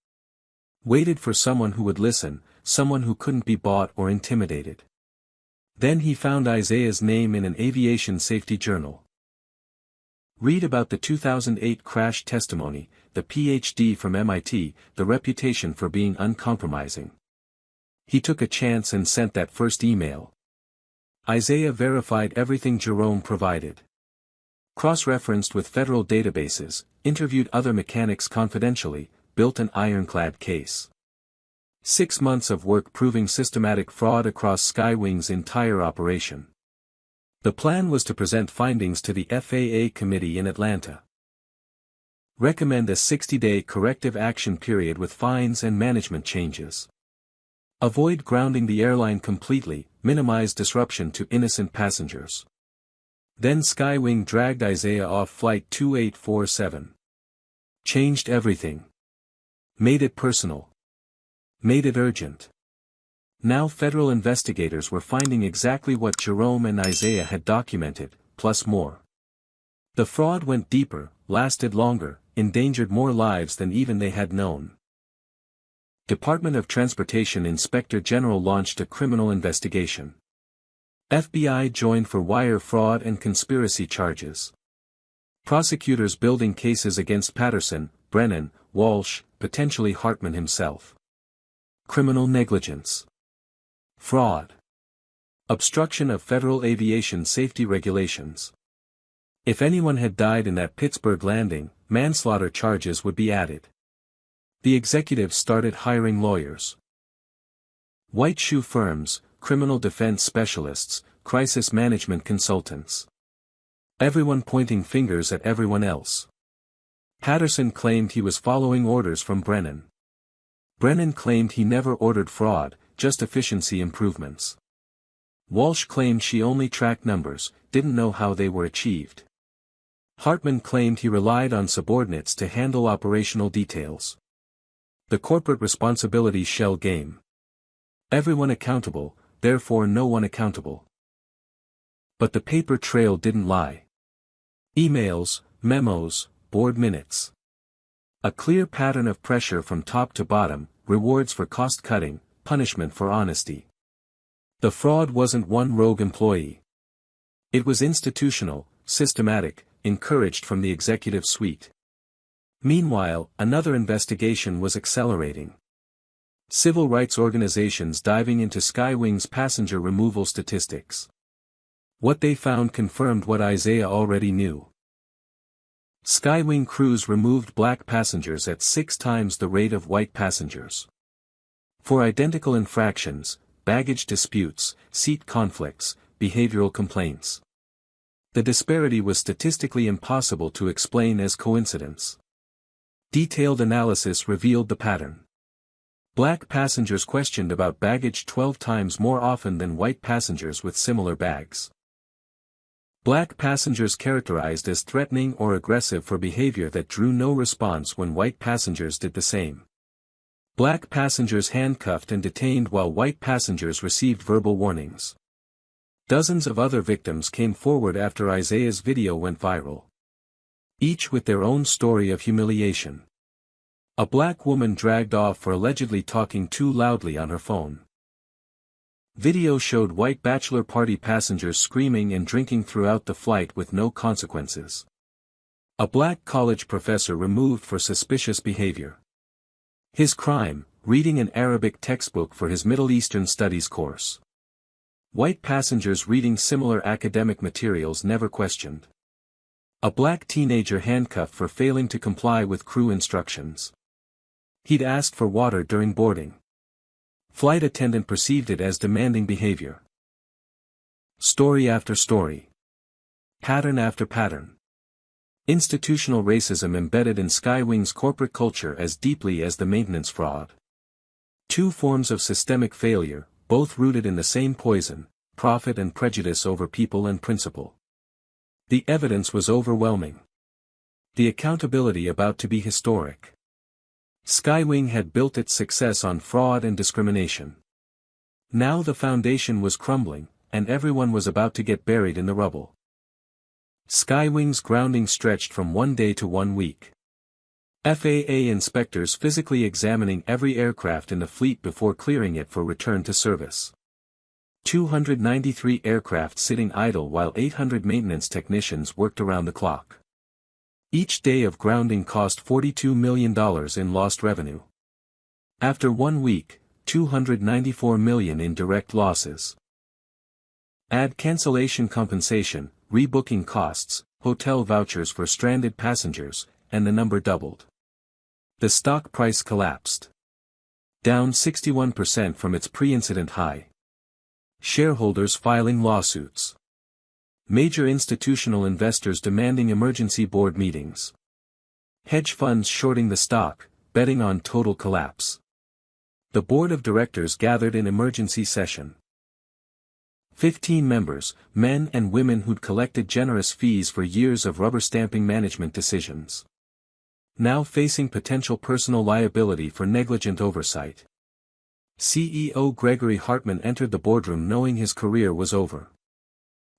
Waited for someone who would listen, someone who couldn't be bought or intimidated. Then he found Isaiah's name in an aviation safety journal. Read about the 2008 crash testimony, the PhD from MIT, the reputation for being uncompromising. He took a chance and sent that first email. Isaiah verified everything Jerome provided. Cross-referenced with federal databases, interviewed other mechanics confidentially, built an ironclad case. 6 months of work proving systematic fraud across Skywing's entire operation. The plan was to present findings to the FAA committee in Atlanta. Recommend a 60-day corrective action period with fines and management changes. Avoid grounding the airline completely, minimize disruption to innocent passengers. Then Skywing dragged Isaiah off Flight 2847. Changed everything. Made it personal. Made it urgent. Now federal investigators were finding exactly what Jerome and Isaiah had documented, plus more. The fraud went deeper, lasted longer, endangered more lives than even they had known. Department of Transportation Inspector General launched a criminal investigation. FBI joined for wire fraud and conspiracy charges. Prosecutors building cases against Patterson, Brennan, Walsh, potentially Hartman himself. Criminal negligence. Fraud. Obstruction of federal aviation safety regulations. If anyone had died in that Pittsburgh landing, manslaughter charges would be added. The executives started hiring lawyers. White shoe firms, criminal defense specialists, crisis management consultants. Everyone pointing fingers at everyone else. Patterson claimed he was following orders from Brennan. Brennan claimed he never ordered fraud, just efficiency improvements. Walsh claimed she only tracked numbers, didn't know how they were achieved. Hartman claimed he relied on subordinates to handle operational details. The corporate responsibility shell game. Everyone accountable, therefore no one accountable. But the paper trail didn't lie. Emails, memos, board minutes. A clear pattern of pressure from top to bottom, rewards for cost-cutting, punishment for honesty. The fraud wasn't one rogue employee. It was institutional, systematic, encouraged from the executive suite. Meanwhile, another investigation was accelerating. Civil rights organizations diving into Skywing's passenger removal statistics. What they found confirmed what Isaiah already knew. Skywing crews removed black passengers at 6 times the rate of white passengers. For identical infractions, baggage disputes, seat conflicts, behavioral complaints. The disparity was statistically impossible to explain as coincidence. Detailed analysis revealed the pattern. Black passengers questioned about baggage 12 times more often than white passengers with similar bags. Black passengers characterized as threatening or aggressive for behavior that drew no response when white passengers did the same. Black passengers handcuffed and detained while white passengers received verbal warnings. Dozens of other victims came forward after Isaiah's video went viral. Each with their own story of humiliation. A black woman dragged off for allegedly talking too loudly on her phone. Video showed white bachelor party passengers screaming and drinking throughout the flight with no consequences. A black college professor removed for suspicious behavior. His crime, reading an Arabic textbook for his Middle Eastern Studies course. White passengers reading similar academic materials never questioned. A black teenager handcuffed for failing to comply with crew instructions. He'd asked for water during boarding. Flight attendant perceived it as demanding behavior. Story after story. Pattern after pattern. Institutional racism embedded in Skywing's corporate culture as deeply as the maintenance fraud. 2 forms of systemic failure, both rooted in the same poison, profit and prejudice over people and principle. The evidence was overwhelming. The accountability about to be historic. Skywing had built its success on fraud and discrimination. Now the foundation was crumbling, and everyone was about to get buried in the rubble. Skywing's grounding stretched from 1 day to 1 week. FAA inspectors physically examining every aircraft in the fleet before clearing it for return to service. 293 aircraft sitting idle while 800 maintenance technicians worked around the clock. Each day of grounding cost $42 million in lost revenue. After 1 week, $294 million in direct losses. Add cancellation compensation, rebooking costs, hotel vouchers for stranded passengers, and the number doubled. The stock price collapsed. Down 61% from its pre-incident high. Shareholders filing lawsuits. Major institutional investors demanding emergency board meetings. Hedge funds shorting the stock, betting on total collapse. The board of directors gathered in emergency session. 15 members, men and women who'd collected generous fees for years of rubber-stamping management decisions. Now facing potential personal liability for negligent oversight. CEO Gregory Hartman entered the boardroom knowing his career was over.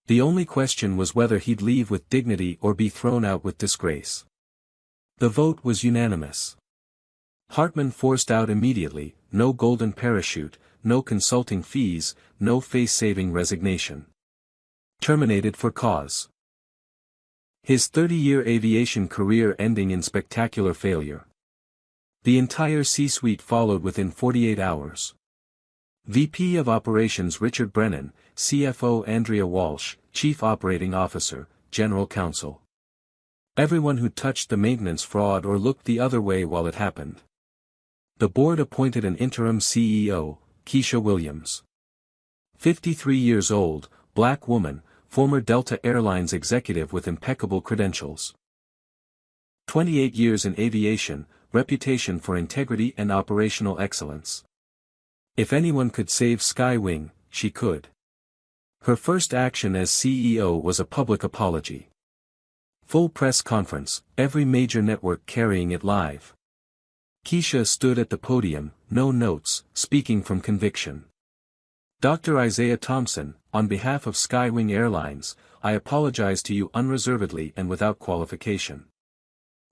The only question was whether he'd leave with dignity or be thrown out with disgrace. The vote was unanimous. Hartman forced out immediately, no golden parachute, no consulting fees, no face-saving resignation. Terminated for cause. His 30-year aviation career ending in spectacular failure. The entire C-suite followed within 48 hours. VP of Operations Richard Brennan, CFO Andrea Walsh, Chief Operating Officer, General Counsel. Everyone who touched the maintenance fraud or looked the other way while it happened. The board appointed an interim CEO, Keisha Williams. 53 years old, black woman, former Delta Airlines executive with impeccable credentials. 28 years in aviation, reputation for integrity and operational excellence. If anyone could save Skywing, she could. Her first action as CEO was a public apology. Full press conference, every major network carrying it live. Keisha stood at the podium, no notes, speaking from conviction. Dr. Isaiah Thompson, on behalf of Skywing Airlines, I apologize to you unreservedly and without qualification.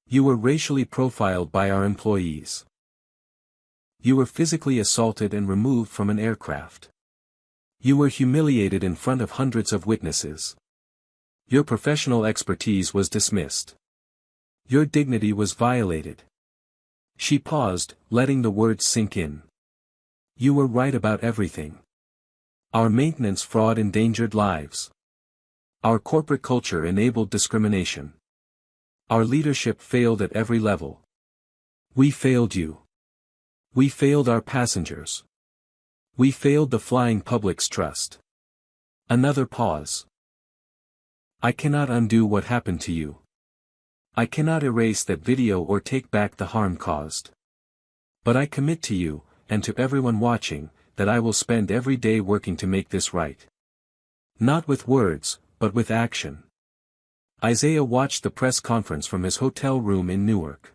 You were racially profiled by our employees. You were physically assaulted and removed from an aircraft. You were humiliated in front of hundreds of witnesses. Your professional expertise was dismissed. Your dignity was violated. She paused, letting the words sink in. You were right about everything. Our maintenance fraud endangered lives. Our corporate culture enabled discrimination. Our leadership failed at every level. We failed you. We failed our passengers. We failed the flying public's trust. Another pause. I cannot undo what happened to you. I cannot erase that video or take back the harm caused. But I commit to you, and to everyone watching, that I will spend every day working to make this right. Not with words, but with action. Isaiah watched the press conference from his hotel room in Newark.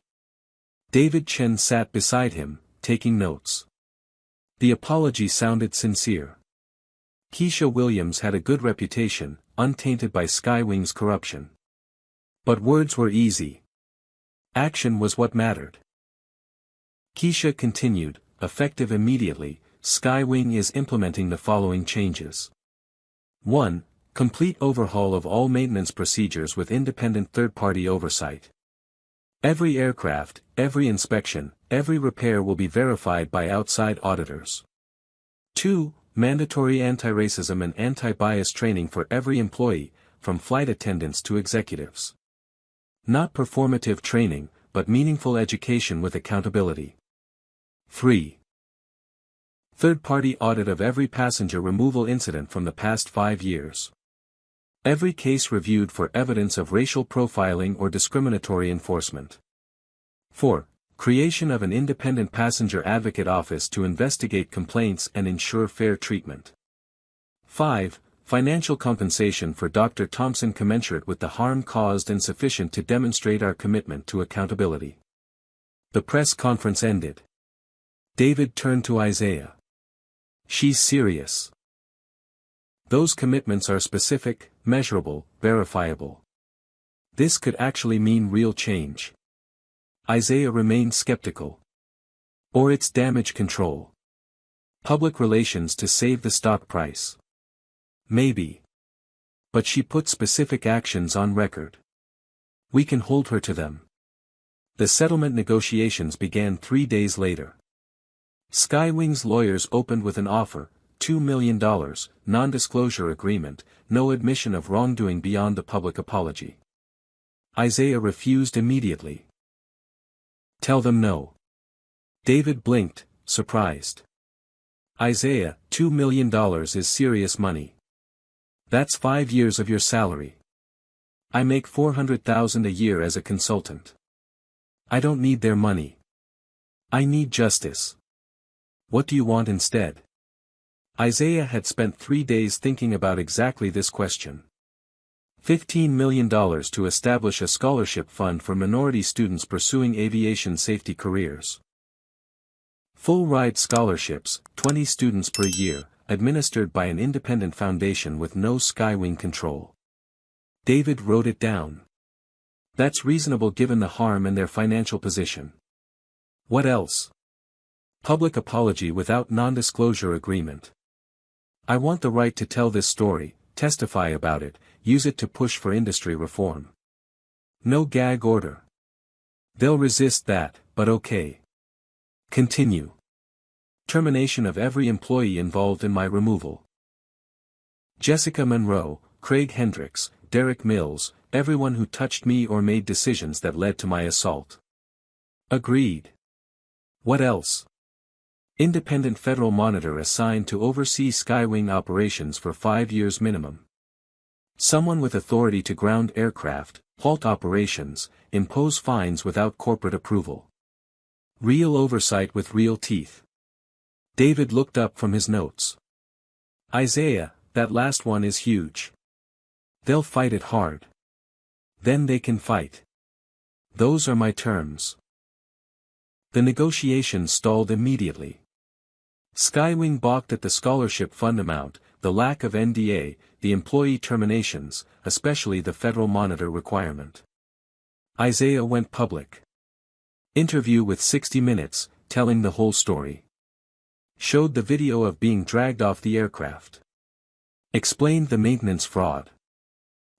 David Chen sat beside him, taking notes. The apology sounded sincere. Keisha Williams had a good reputation, untainted by Skywing's corruption. But words were easy. Action was what mattered. Keisha continued, effective immediately, Skywing is implementing the following changes. 1. Complete overhaul of all maintenance procedures with independent third-party oversight. Every aircraft, every inspection, every repair will be verified by outside auditors. 2. Mandatory anti-racism and anti-bias training for every employee, from flight attendants to executives. Not performative training, but meaningful education with accountability. 3. Third-party audit of every passenger removal incident from the past 5 years. Every case reviewed for evidence of racial profiling or discriminatory enforcement. 4. Creation of an independent passenger advocate office to investigate complaints and ensure fair treatment. 5. Financial compensation for Dr. Thompson commensurate with the harm caused and sufficient to demonstrate our commitment to accountability. The press conference ended. David turned to Isaiah. She's serious. Those commitments are specific, measurable, verifiable. This could actually mean real change. Isaiah remained skeptical. Or it's damage control. Public relations to save the stock price. Maybe. But she put specific actions on record. We can hold her to them. The settlement negotiations began 3 days later. Skywing's lawyers opened with an offer, $2 million, non-disclosure agreement, no admission of wrongdoing beyond the public apology. Isaiah refused immediately. Tell them no. David blinked, surprised. Isaiah, $2 million is serious money. That's 5 years of your salary. I make $400,000 a year as a consultant. I don't need their money. I need justice. What do you want instead? Isaiah had spent 3 days thinking about exactly this question. $15 million to establish a scholarship fund for minority students pursuing aviation safety careers. Full-ride scholarships, 20 students per year, administered by an independent foundation with no Skywing control. David wrote it down. That's reasonable given the harm and their financial position. What else? Public apology without non-disclosure agreement. I want the right to tell this story, testify about it, use it to push for industry reform. No gag order. They'll resist that, but okay. Continue. Termination of every employee involved in my removal. Jessica Monroe, Craig Hendricks, Derek Mills, everyone who touched me or made decisions that led to my assault. Agreed. What else? Independent federal monitor assigned to oversee Skywing operations for 5 years minimum. Someone with authority to ground aircraft, halt operations, impose fines without corporate approval. Real oversight with real teeth. David looked up from his notes. Isaiah, that last one is huge. They'll fight it hard. Then they can fight. Those are my terms. The negotiations stalled immediately. Skywing balked at the scholarship fund amount, the lack of NDA, the employee terminations, especially the federal monitor requirement. Isaiah went public. Interview with 60 Minutes, telling the whole story. Showed the video of being dragged off the aircraft. Explained the maintenance fraud.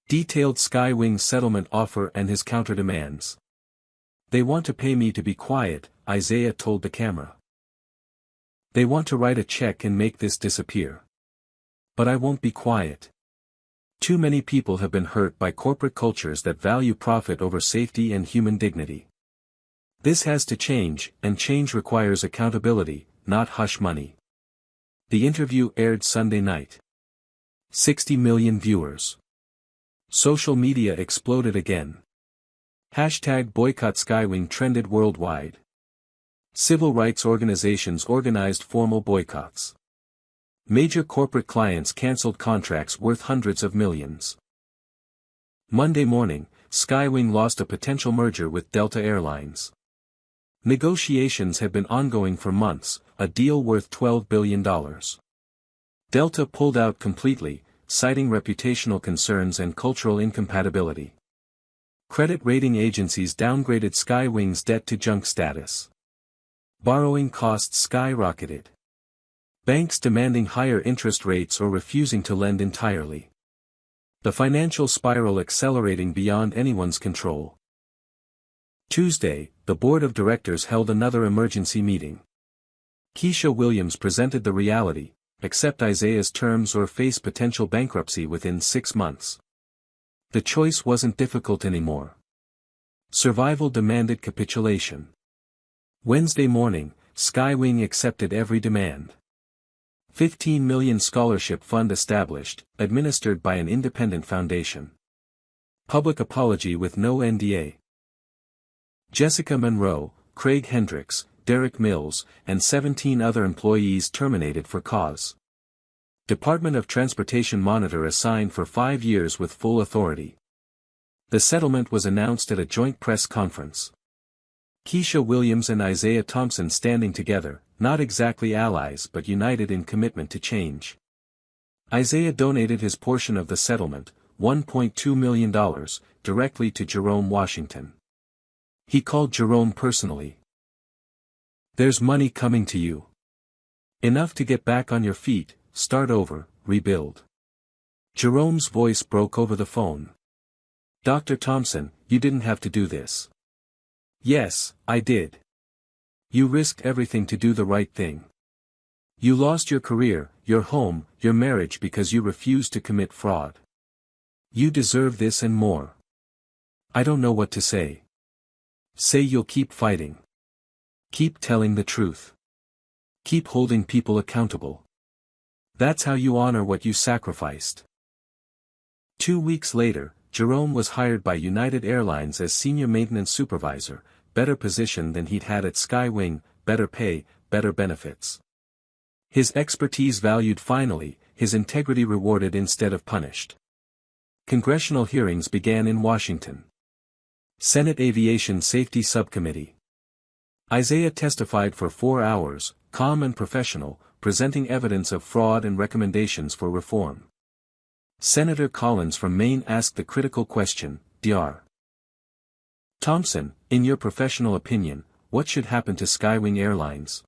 Detailed Skywing's settlement offer and his counterdemands. They want to pay me to be quiet, Isaiah told the camera. They want to write a check and make this disappear. But I won't be quiet. Too many people have been hurt by corporate cultures that value profit over safety and human dignity. This has to change, and change requires accountability, not hush money. The interview aired Sunday night. 60 million viewers. Social media exploded again. Hashtag boycott Skywing trended worldwide. Civil rights organizations organized formal boycotts. Major corporate clients canceled contracts worth hundreds of millions. Monday morning, Skywing lost a potential merger with Delta Airlines. Negotiations had been ongoing for months, a deal worth $12 billion. Delta pulled out completely, citing reputational concerns and cultural incompatibility. Credit rating agencies downgraded Skywing's debt-to-junk status. Borrowing costs skyrocketed. Banks demanding higher interest rates or refusing to lend entirely. The financial spiral accelerating beyond anyone's control. Tuesday, the board of directors held another emergency meeting. Keisha Williams presented the reality: accept Isaiah's terms or face potential bankruptcy within 6 months. The choice wasn't difficult anymore. Survival demanded capitulation. Wednesday morning, Skywing accepted every demand. $15 million scholarship fund established, administered by an independent foundation. Public apology with no NDA. Jessica Monroe, Craig Hendricks, Derek Mills, and 17 other employees terminated for cause. Department of Transportation monitor assigned for 5 years with full authority. The settlement was announced at a joint press conference. Keisha Williams and Isaiah Thompson standing together, not exactly allies but united in commitment to change. Isaiah donated his portion of the settlement, $1.2 million, directly to Jerome Washington. He called Jerome personally. There's money coming to you. Enough to get back on your feet, start over, rebuild. Jerome's voice broke over the phone. Dr. Thompson, you didn't have to do this. Yes, I did. You risked everything to do the right thing. You lost your career, your home, your marriage because you refused to commit fraud. You deserve this and more. I don't know what to say. Say you'll keep fighting. Keep telling the truth. Keep holding people accountable. That's how you honor what you sacrificed. 2 weeks later, Jerome was hired by United Airlines as senior maintenance supervisor, better position than he'd had at Skywing, better pay, better benefits. His expertise valued finally, his integrity rewarded instead of punished. Congressional hearings began in Washington. Senate Aviation Safety Subcommittee. Isaiah testified for 4 hours, calm and professional, presenting evidence of fraud and recommendations for reform. Senator Collins from Maine asked the critical question, Dr. Thompson, in your professional opinion, what should happen to Skywing Airlines?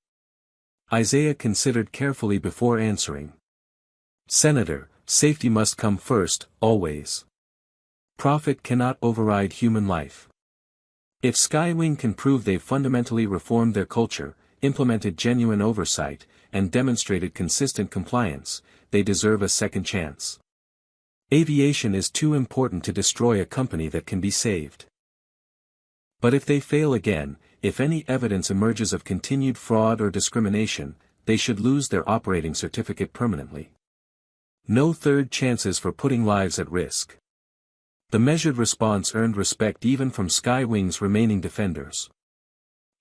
Isaiah considered carefully before answering. Senator, safety must come first, always. Profit cannot override human life. If Skywing can prove they've fundamentally reformed their culture, implemented genuine oversight, and demonstrated consistent compliance, they deserve a second chance. Aviation is too important to destroy a company that can be saved. But if they fail again, if any evidence emerges of continued fraud or discrimination, they should lose their operating certificate permanently. No third chances for putting lives at risk. The measured response earned respect even from Skywing's remaining defenders.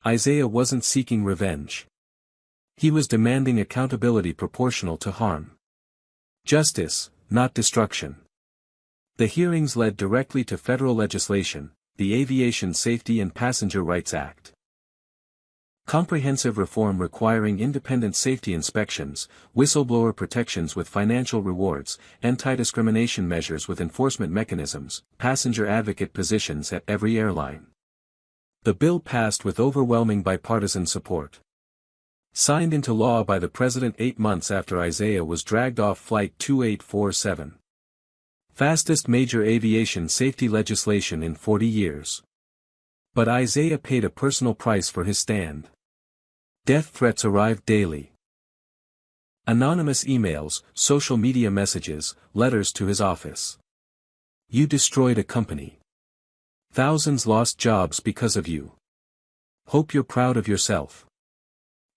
Isaiah wasn't seeking revenge. He was demanding accountability proportional to harm. Justice, not destruction. The hearings led directly to federal legislation, the Aviation Safety and Passenger Rights Act. Comprehensive reform requiring independent safety inspections, whistleblower protections with financial rewards, anti-discrimination measures with enforcement mechanisms, passenger advocate positions at every airline. The bill passed with overwhelming bipartisan support. Signed into law by the President 8 months after Isaiah was dragged off Flight 2847. Fastest major aviation safety legislation in 40 years. But Isaiah paid a personal price for his stand. Death threats arrived daily. Anonymous emails, social media messages, letters to his office. You destroyed a company. Thousands lost jobs because of you. Hope you're proud of yourself.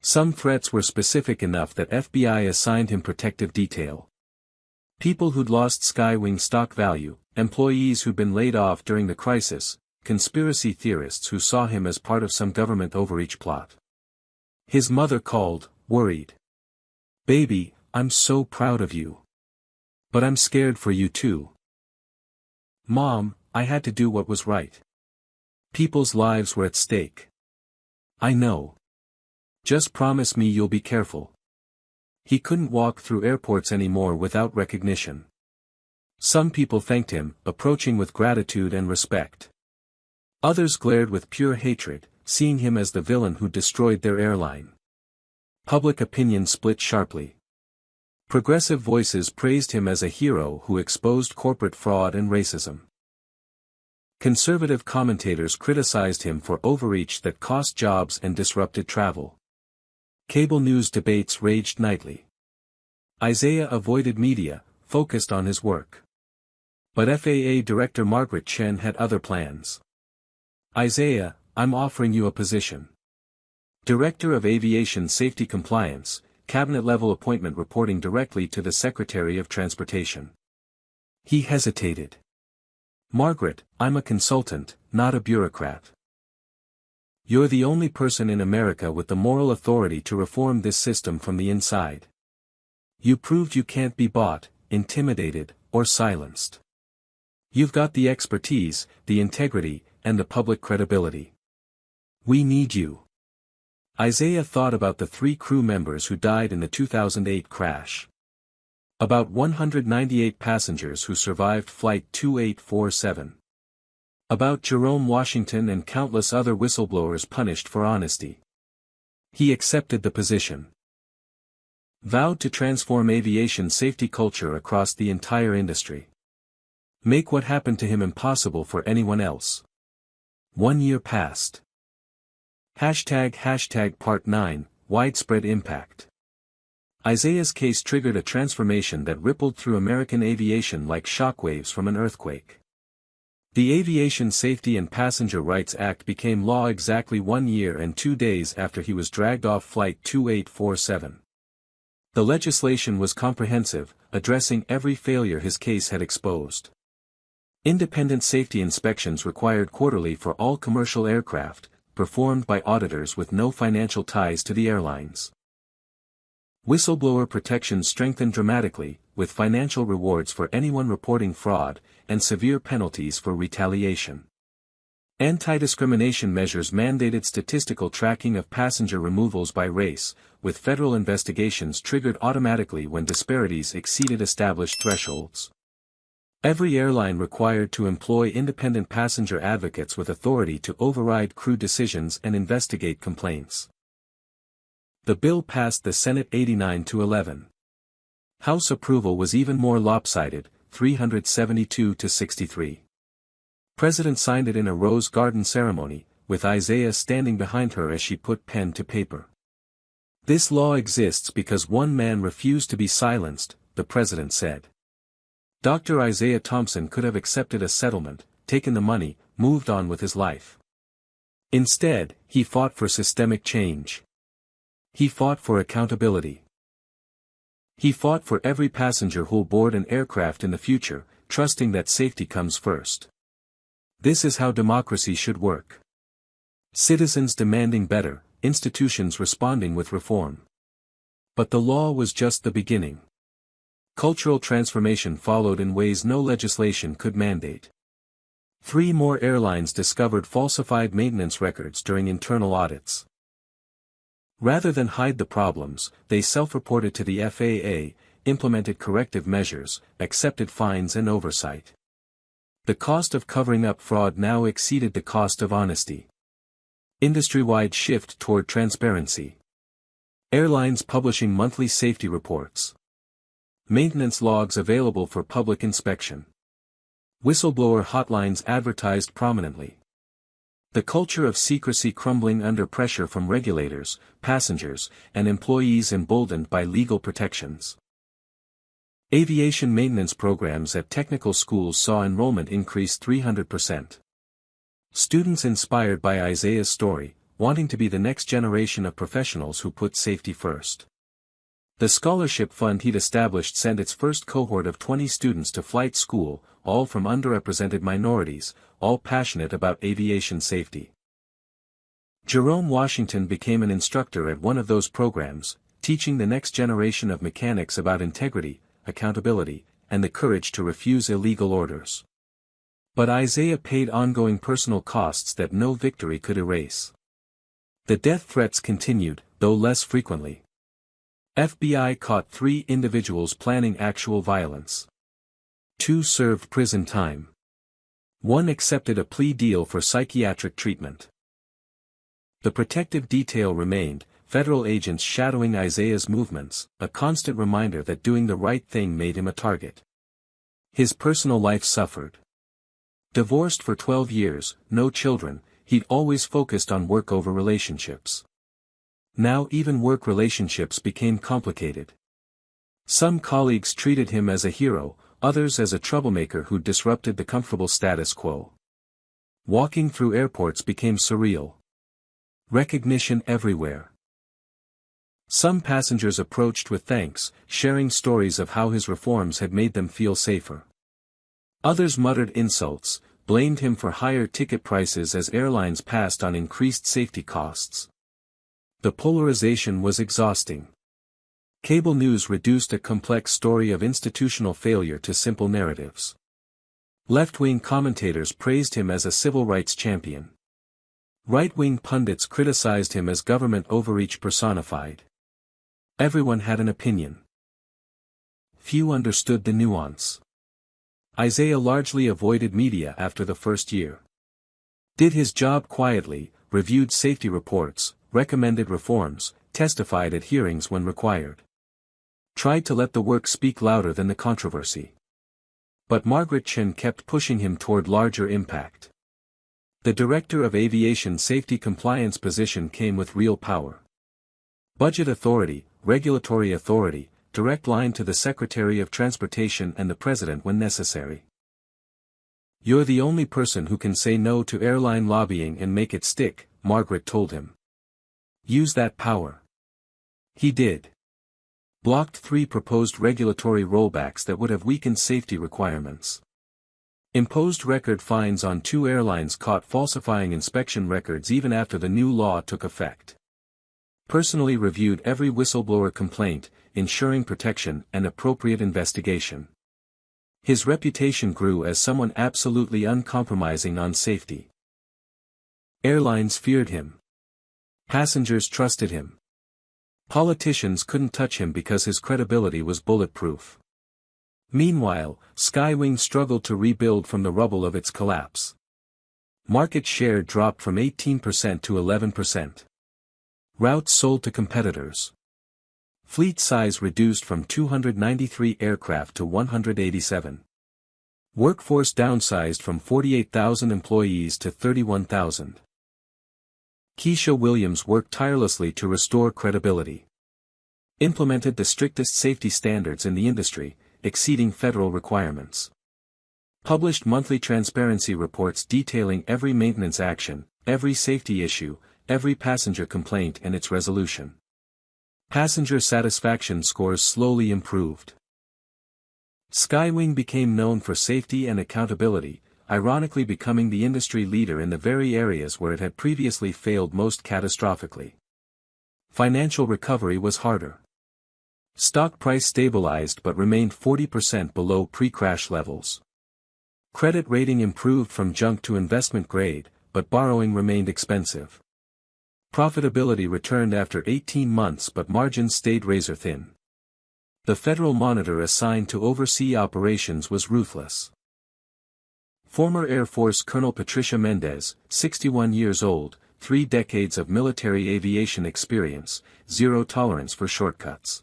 Some threats were specific enough that FBI assigned him protective detail. People who'd lost Skywing stock value, employees who'd been laid off during the crisis, conspiracy theorists who saw him as part of some government overreach plot. His mother called, worried. Baby, I'm so proud of you. But I'm scared for you too. Mom, I had to do what was right. People's lives were at stake. I know. Just promise me you'll be careful. He couldn't walk through airports anymore without recognition. Some people thanked him, approaching with gratitude and respect. Others glared with pure hatred, seeing him as the villain who destroyed their airline. Public opinion split sharply. Progressive voices praised him as a hero who exposed corporate fraud and racism. Conservative commentators criticized him for overreach that cost jobs and disrupted travel. Cable news debates raged nightly. Isaiah avoided media, focused on his work. But FAA Director Margaret Chen had other plans. Isaiah, I'm offering you a position. Director of Aviation Safety Compliance, cabinet-level appointment reporting directly to the Secretary of Transportation. He hesitated. Margaret, I'm a consultant, not a bureaucrat. You're the only person in America with the moral authority to reform this system from the inside. You proved you can't be bought, intimidated, or silenced. You've got the expertise, the integrity, and the public credibility. We need you. Isaiah thought about the 3 crew members who died in the 2008 crash. About 198 passengers who survived Flight 2847. About Jerome Washington and countless other whistleblowers punished for honesty. He accepted the position. Vowed to transform aviation safety culture across the entire industry. Make what happened to him impossible for anyone else. 1 year passed. Part 9, Widespread Impact. Isaiah's case triggered a transformation that rippled through American aviation like shockwaves from an earthquake. The Aviation Safety and Passenger Rights Act became law exactly 1 year and 2 days after he was dragged off Flight 2847. The legislation was comprehensive, addressing every failure his case had exposed. Independent safety inspections required quarterly for all commercial aircraft, performed by auditors with no financial ties to the airlines. Whistleblower protection strengthened dramatically, with financial rewards for anyone reporting fraud, and severe penalties for retaliation. Anti-discrimination measures mandated statistical tracking of passenger removals by race, with federal investigations triggered automatically when disparities exceeded established thresholds. Every airline required to employ independent passenger advocates with authority to override crew decisions and investigate complaints. The bill passed the Senate 89-11. House approval was even more lopsided, 372-63. President signed it in a Rose Garden ceremony, with Isaiah standing behind her as she put pen to paper. "This law exists because one man refused to be silenced," the president said. Dr. Isaiah Thompson could have accepted a settlement, taken the money, moved on with his life. Instead, he fought for systemic change. He fought for accountability. He fought for every passenger who'll board an aircraft in the future, trusting that safety comes first. This is how democracy should work. Citizens demanding better, institutions responding with reform. But the law was just the beginning. Cultural transformation followed in ways no legislation could mandate. 3 more airlines discovered falsified maintenance records during internal audits. Rather than hide the problems, they self-reported to the FAA, implemented corrective measures, accepted fines and oversight. The cost of covering up fraud now exceeded the cost of honesty. Industry-wide shift toward transparency. Airlines publishing monthly safety reports. Maintenance logs available for public inspection. Whistleblower hotlines advertised prominently. The culture of secrecy crumbling under pressure from regulators, passengers, and employees emboldened by legal protections. Aviation maintenance programs at technical schools saw enrollment increase 300%. Students inspired by Isaiah's story, wanting to be the next generation of professionals who put safety first. The scholarship fund he'd established sent its first cohort of 20 students to flight school, all from underrepresented minorities, all passionate about aviation safety. Jerome Washington became an instructor at one of those programs, teaching the next generation of mechanics about integrity, accountability, and the courage to refuse illegal orders. But Isaiah paid ongoing personal costs that no victory could erase. The death threats continued, though less frequently. FBI caught 3 individuals planning actual violence. 2 served prison time. 1 accepted a plea deal for psychiatric treatment. The protective detail remained, federal agents shadowing Isaiah's movements, a constant reminder that doing the right thing made him a target. His personal life suffered. Divorced for 12 years, no children, he'd always focused on work over relationships. Now even work relationships became complicated. Some colleagues treated him as a hero, others as a troublemaker who disrupted the comfortable status quo. Walking through airports became surreal. Recognition everywhere. Some passengers approached with thanks, sharing stories of how his reforms had made them feel safer. Others muttered insults, blamed him for higher ticket prices as airlines passed on increased safety costs. The polarization was exhausting. Cable news reduced a complex story of institutional failure to simple narratives. Left-wing commentators praised him as a civil rights champion. Right-wing pundits criticized him as government overreach personified. Everyone had an opinion. Few understood the nuance. Isaiah largely avoided media after the first year. Did his job quietly, reviewed safety reports, recommended reforms, testified at hearings when required. Tried to let the work speak louder than the controversy. But Margaret Chin kept pushing him toward larger impact. The Director of Aviation Safety Compliance position came with real power. Budget authority, regulatory authority, direct line to the Secretary of Transportation and the President when necessary. "You're the only person who can say no to airline lobbying and make it stick," Margaret told him. Use that power. He did. Blocked 3 proposed regulatory rollbacks that would have weakened safety requirements. Imposed record fines on 2 airlines caught falsifying inspection records even after the new law took effect. personally reviewed every whistleblower complaint, ensuring protection and appropriate investigation. His reputation grew as someone absolutely uncompromising on safety. Airlines feared him. Passengers trusted him. Politicians couldn't touch him because his credibility was bulletproof. Meanwhile, Skywing struggled to rebuild from the rubble of its collapse. Market share dropped from 18% to 11%. Routes sold to competitors. Fleet size reduced from 293 aircraft to 187. Workforce downsized from 48,000 employees to 31,000. Keisha Williams worked tirelessly to restore credibility. Implemented the strictest safety standards in the industry, exceeding federal requirements. Published monthly transparency reports detailing every maintenance action, every safety issue, every passenger complaint and its resolution. Passenger satisfaction scores slowly improved. Skywing became known for safety and accountability, ironically becoming the industry leader in the very areas where it had previously failed most catastrophically. Financial recovery was harder. Stock price stabilized but remained 40% below pre-crash levels. Credit rating improved from junk to investment grade, but borrowing remained expensive. Profitability returned after 18 months but margins stayed razor-thin. The federal monitor assigned to oversee operations was ruthless. Former Air Force Colonel Patricia Mendez, 61 years old, 3 decades of military aviation experience, zero tolerance for shortcuts.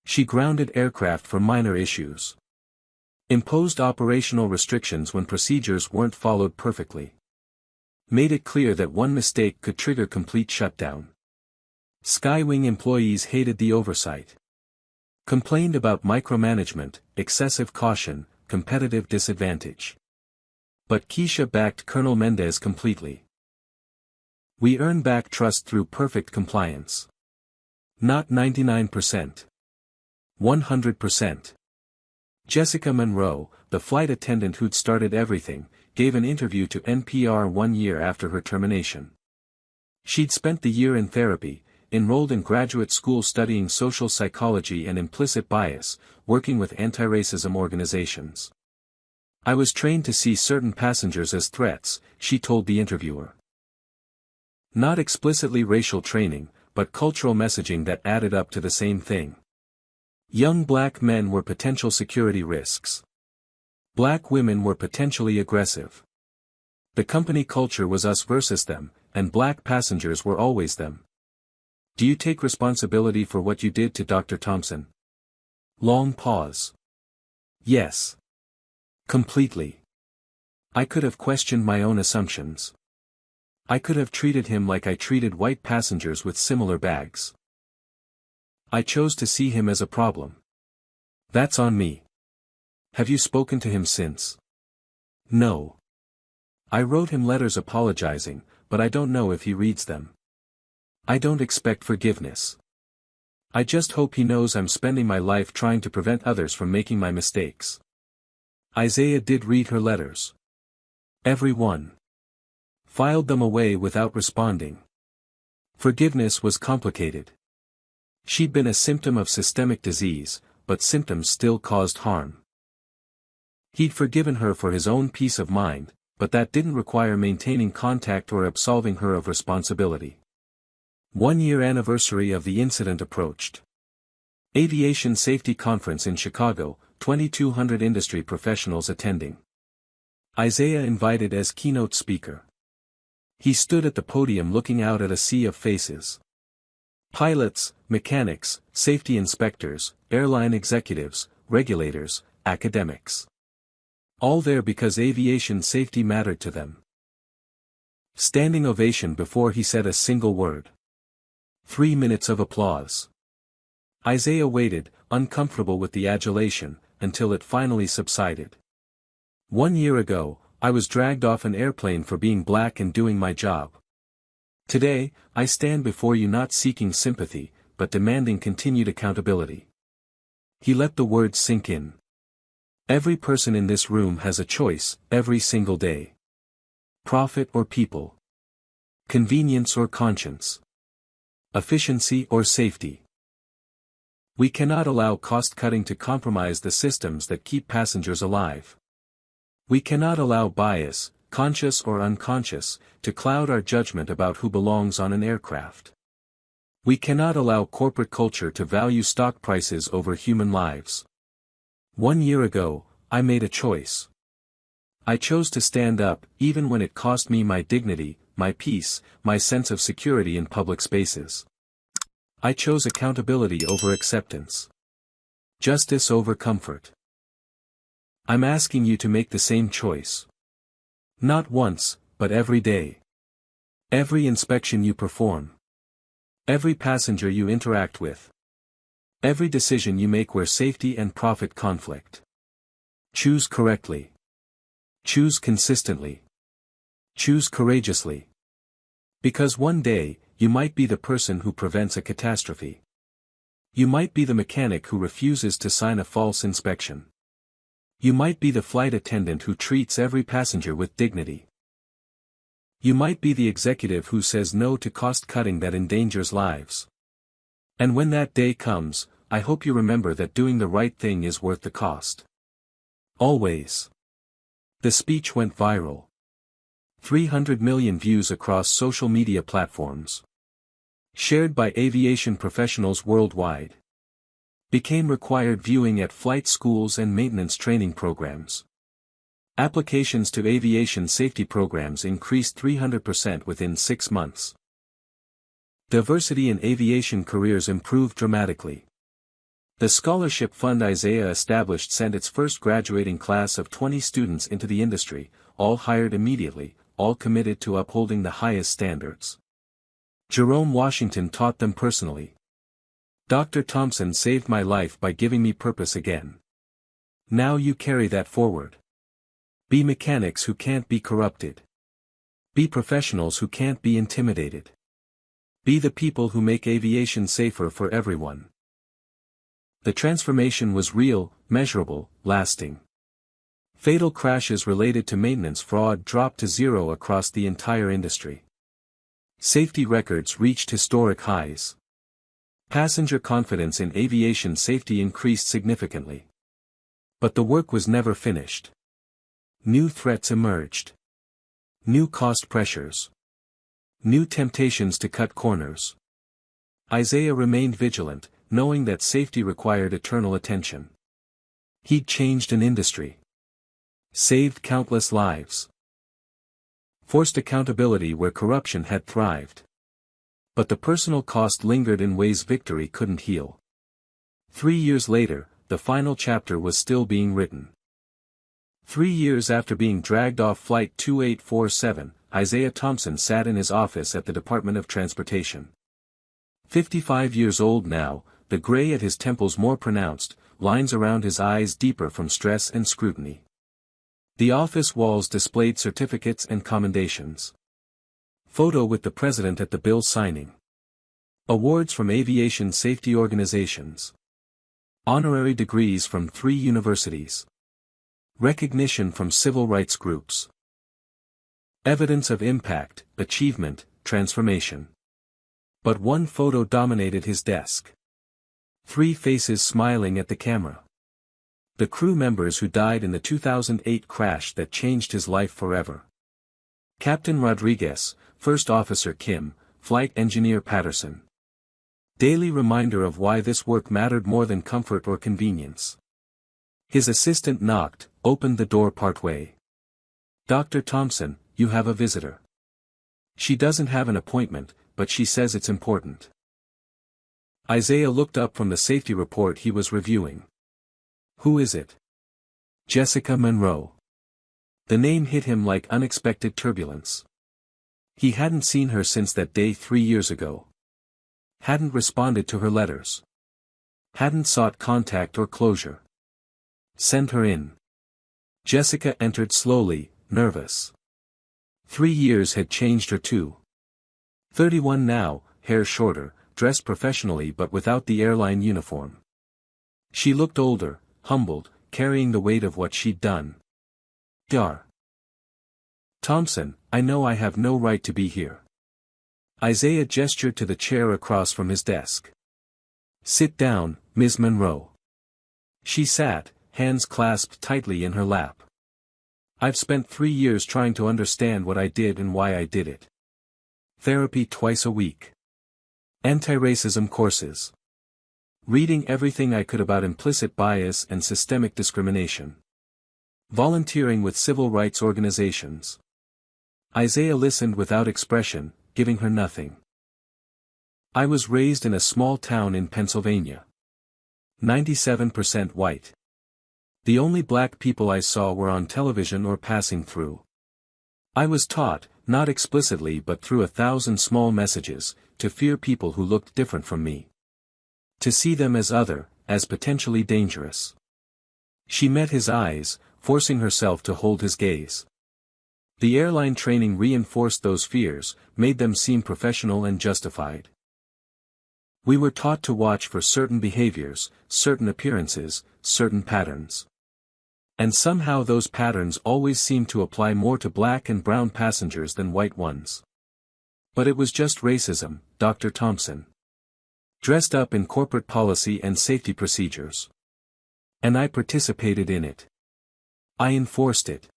She grounded aircraft for minor issues. Imposed operational restrictions when procedures weren't followed perfectly. Made it clear that one mistake could trigger complete shutdown. Skywing employees hated the oversight. Complained about micromanagement, excessive caution, competitive disadvantage. But Keisha backed Colonel Mendez completely. We earn back trust through perfect compliance. Not 99%. 100%. Jessica Monroe, the flight attendant who'd started everything, gave an interview to NPR 1 year after her termination. She'd spent the year in therapy, enrolled in graduate school studying social psychology and implicit bias, working with anti-racism organizations. I was trained to see certain passengers as threats, she told the interviewer. Not explicitly racial training, but cultural messaging that added up to the same thing. Young black men were potential security risks. Black women were potentially aggressive. The company culture was us versus them, and black passengers were always them. Do you take responsibility for what you did to Dr. Thompson? Long pause. Yes. Completely. I could have questioned my own assumptions. I could have treated him like I treated white passengers with similar bags. I chose to see him as a problem. That's on me. Have you spoken to him since? No. I wrote him letters apologizing, but I don't know if he reads them. I don't expect forgiveness. I just hope he knows I'm spending my life trying to prevent others from making my mistakes. Isaiah did read her letters. Every one. Filed them away without responding. Forgiveness was complicated. She'd been a symptom of systemic disease, but symptoms still caused harm. He'd forgiven her for his own peace of mind, but that didn't require maintaining contact or absolving her of responsibility. 1-year anniversary of the incident approached. Aviation Safety Conference in Chicago, 2,200 industry professionals attending. Isaiah invited as keynote speaker. He stood at the podium looking out at a sea of faces. Pilots, mechanics, safety inspectors, airline executives, regulators, academics. All there because aviation safety mattered to them. Standing ovation before he said a single word. 3 minutes of applause. Isaiah waited, uncomfortable with the adulation, until it finally subsided. 1 year ago, I was dragged off an airplane for being black and doing my job. Today, I stand before you not seeking sympathy, but demanding continued accountability. He let the words sink in. Every person in this room has a choice, every single day. Profit or people. Convenience or conscience. efficiency or safety. We cannot allow cost-cutting to compromise the systems that keep passengers alive. We cannot allow bias, conscious or unconscious, to cloud our judgment about who belongs on an aircraft. We cannot allow corporate culture to value stock prices over human lives. 1 year ago, I made a choice. I chose to stand up, even when it cost me my dignity, my peace, my sense of security in public spaces. I chose accountability over acceptance. Justice over comfort. I'm asking you to make the same choice. Not once, but every day. Every inspection you perform. Every passenger you interact with. Every decision you make where safety and profit conflict. Choose correctly. Choose consistently. Choose courageously. Because one day, you might be the person who prevents a catastrophe. You might be the mechanic who refuses to sign a false inspection. You might be the flight attendant who treats every passenger with dignity. You might be the executive who says no to cost-cutting that endangers lives. And when that day comes, I hope you remember that doing the right thing is worth the cost. Always. The speech went viral. 300 million views across social media platforms. Shared by aviation professionals worldwide. Became required viewing at flight schools and maintenance training programs. Applications to aviation safety programs increased 300% within 6 months. Diversity in aviation careers improved dramatically. The scholarship fund Isaiah established sent its first graduating class of 20 students into the industry, all hired immediately, all committed to upholding the highest standards. Jerome Washington taught them personally. Dr. Thompson saved my life by giving me purpose again. Now you carry that forward. Be mechanics who can't be corrupted. Be professionals who can't be intimidated. Be the people who make aviation safer for everyone. The transformation was real, measurable, lasting. Fatal crashes related to maintenance fraud dropped to zero across the entire industry. Safety records reached historic highs. Passenger confidence in aviation safety increased significantly. But the work was never finished. New threats emerged. New cost pressures. New temptations to cut corners. Isaiah remained vigilant, knowing that safety required eternal attention. He'd changed an industry. Saved countless lives. Forced accountability where corruption had thrived. But the personal cost lingered in ways victory couldn't heal. 3 years later, the final chapter was still being written. 3 years after being dragged off Flight 2847, Isaiah Thompson sat in his office at the Department of Transportation. 55 years old now, the gray at his temples more pronounced, lines around his eyes deeper from stress and scrutiny. The office walls displayed certificates and commendations. Photo with the president at the bill signing. Awards from aviation safety organizations. Honorary degrees from 3 universities. Recognition from civil rights groups. Evidence of impact, achievement, transformation. But one photo dominated his desk. 3 faces smiling at the camera. The crew members who died in the 2008 crash that changed his life forever. Captain Rodriguez, First Officer Kim, Flight Engineer Patterson. Daily reminder of why this work mattered more than comfort or convenience. His assistant knocked, opened the door partway. "Dr. Thompson, you have a visitor." "She doesn't have an appointment, but she says it's important." Isaiah looked up from the safety report he was reviewing. "Who is it?" "Jessica Monroe." The name hit him like unexpected turbulence. He hadn't seen her since that day 3 years ago. Hadn't responded to her letters. Hadn't sought contact or closure. "Send her in." Jessica entered slowly, nervous. 3 years had changed her too. 31 now, hair shorter, dressed professionally but without the airline uniform. She looked older, humbled, carrying the weight of what she'd done. "Dr. Thompson, I know I have no right to be here. Isaiah gestured to the chair across from his desk. "Sit down, Ms. Monroe." She sat, hands clasped tightly in her lap. "I've spent 3 years trying to understand what I did and why I did it. Therapy twice a week. Anti-racism courses. Reading everything I could about implicit bias and systemic discrimination. Volunteering with civil rights organizations." Isaiah listened without expression, giving her nothing. "I was raised in a small town in Pennsylvania. 97% white. The only black people I saw were on television or passing through. I was taught, not explicitly but through 1,000 small messages, to fear people who looked different from me. To see them as other, as potentially dangerous." She met his eyes, forcing herself to hold his gaze. The airline training reinforced those fears, made them seem professional and justified. "We were taught to watch for certain behaviors, certain appearances, certain patterns. And somehow those patterns always seemed to apply more to black and brown passengers than white ones. But it was just racism, Dr. Thompson. Dressed up in corporate policy and safety procedures. And I participated in it. I enforced it.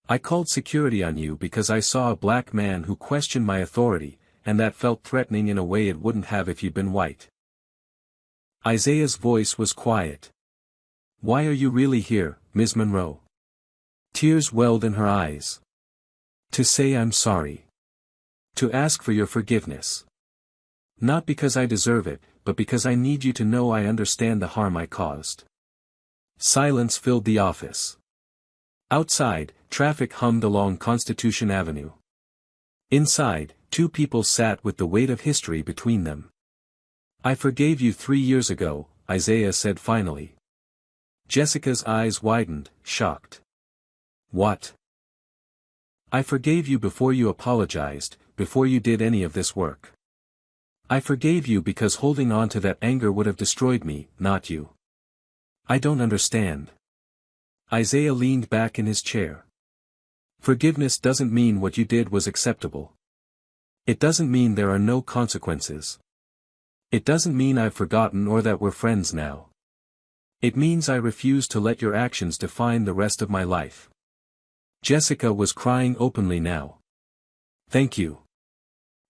I called security on you because I saw a black man who questioned my authority, and that felt threatening in a way it wouldn't have if you'd been white." Isaiah's voice was quiet. "Why are you really here, Ms. Monroe?" Tears welled in her eyes. "To say I'm sorry. To ask for your forgiveness. Not because I deserve it, but because I need you to know I understand the harm I caused." Silence filled the office. Outside, traffic hummed along Constitution Avenue. Inside, two people sat with the weight of history between them. "I forgave you 3 years ago," Isaiah said finally. Jessica's eyes widened, shocked. "What?" "I forgave you before you apologized, before you did any of this work. I forgave you because holding on to that anger would have destroyed me, not you." "I don't understand." Isaiah leaned back in his chair. "Forgiveness doesn't mean what you did was acceptable. It doesn't mean there are no consequences. It doesn't mean I've forgotten or that we're friends now. It means I refuse to let your actions define the rest of my life." Jessica was crying openly now. "Thank you.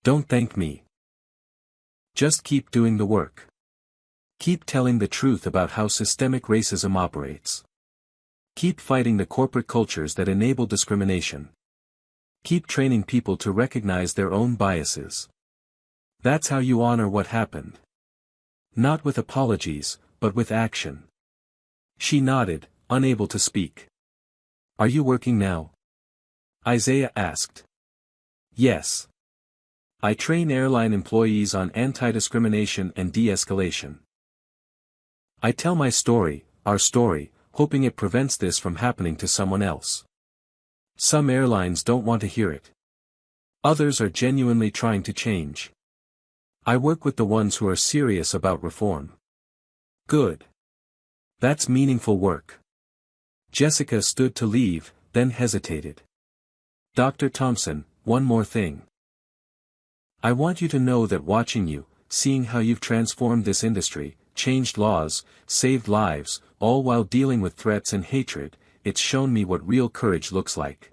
Don't thank me. Just keep doing the work. Keep telling the truth about how systemic racism operates. Keep fighting the corporate cultures that enable discrimination. Keep training people to recognize their own biases. That's how you honor what happened. Not with apologies, but with action." She nodded, unable to speak. "Are you working now?" Isaiah asked. "Yes. I train airline employees on anti-discrimination and de-escalation. I tell my story, our story, hoping it prevents this from happening to someone else. Some airlines don't want to hear it. Others are genuinely trying to change. I work with the ones who are serious about reform." "Good. That's meaningful work." Jessica stood to leave, then hesitated. "Dr. Thompson, one more thing. I want you to know that watching you, seeing how you've transformed this industry, changed laws, saved lives, all while dealing with threats and hatred, it's shown me what real courage looks like.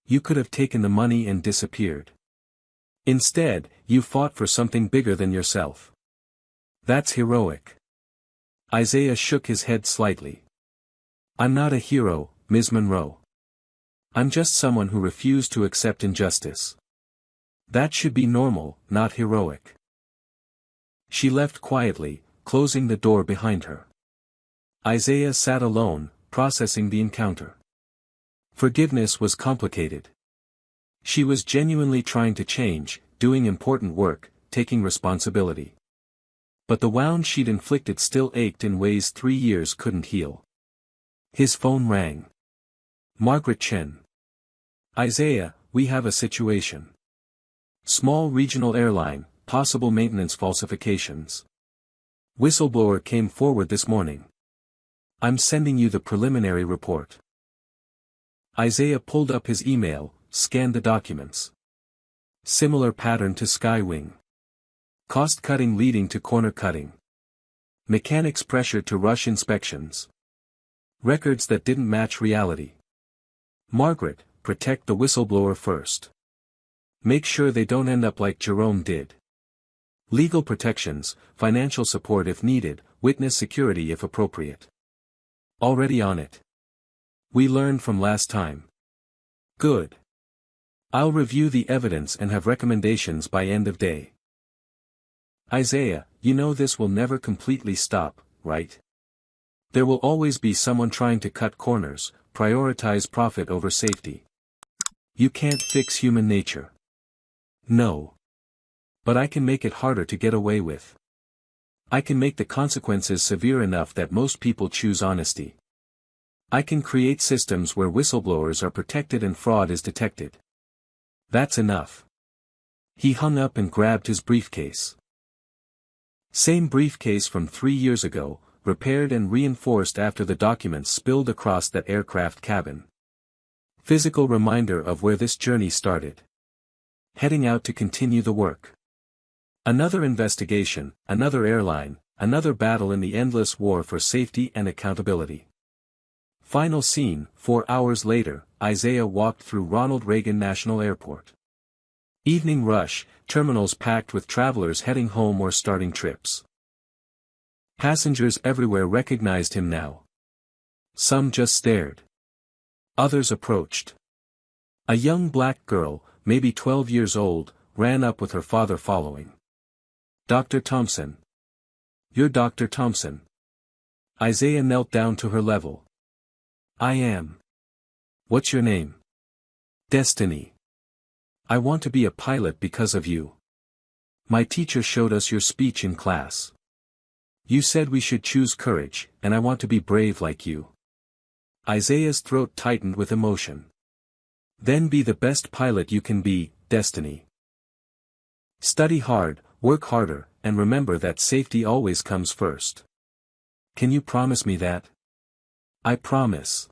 You could have taken the money and disappeared. Instead, you fought for something bigger than yourself. That's heroic." Isaiah shook his head slightly. "I'm not a hero, Ms. Monroe. I'm just someone who refused to accept injustice. That should be normal, not heroic." She left quietly, closing the door behind her. Isaiah sat alone, processing the encounter. Forgiveness was complicated. She was genuinely trying to change, doing important work, taking responsibility. But the wound she'd inflicted still ached in ways 3 years couldn't heal. His phone rang. "Margaret Chen." "Isaiah, we have a situation. Small regional airline, possible maintenance falsifications. Whistleblower came forward this morning. I'm sending you the preliminary report." Isaiah pulled up his email, scanned the documents. Similar pattern to skywing. Cost cutting leading to corner cutting. Mechanics pressured to rush inspections. Records that didn't match reality. Margaret, protect the whistleblower first. Make sure they don't end up like Jerome did. Legal protections, financial support if needed, witness security if appropriate. Already on it. We learned from last time. Good. I'll review the evidence and have recommendations by end of day. Isaiah, you know this will never completely stop, right? There will always be someone trying to cut corners, prioritize profit over safety. You can't fix human nature. No. But I can make it harder to get away with. I can make the consequences severe enough that most people choose honesty. I can create systems where whistleblowers are protected and fraud is detected. That's enough. He hung up and grabbed his briefcase. Same briefcase from 3 years ago, repaired and reinforced after the documents spilled across that aircraft cabin. Physical reminder of where this journey started. Heading out to continue the work. Another investigation, another airline, another battle in the endless war for safety and accountability. Final scene, 4 hours later, Isaiah walked through Ronald Reagan National Airport. Evening rush, terminals packed with travelers heading home or starting trips. Passengers everywhere recognized him now. Some just stared. Others approached. A young black girl, maybe 12 years old, ran up with her father following. Dr. Thompson. You're Dr. Thompson. Isaiah knelt down to her level. I am. What's your name? Destiny. I want to be a pilot because of you. My teacher showed us your speech in class. You said we should choose courage, and I want to be brave like you. Isaiah's throat tightened with emotion. Then be the best pilot you can be, Destiny. Study hard, work harder, and remember that safety always comes first. Can you promise me that? I promise.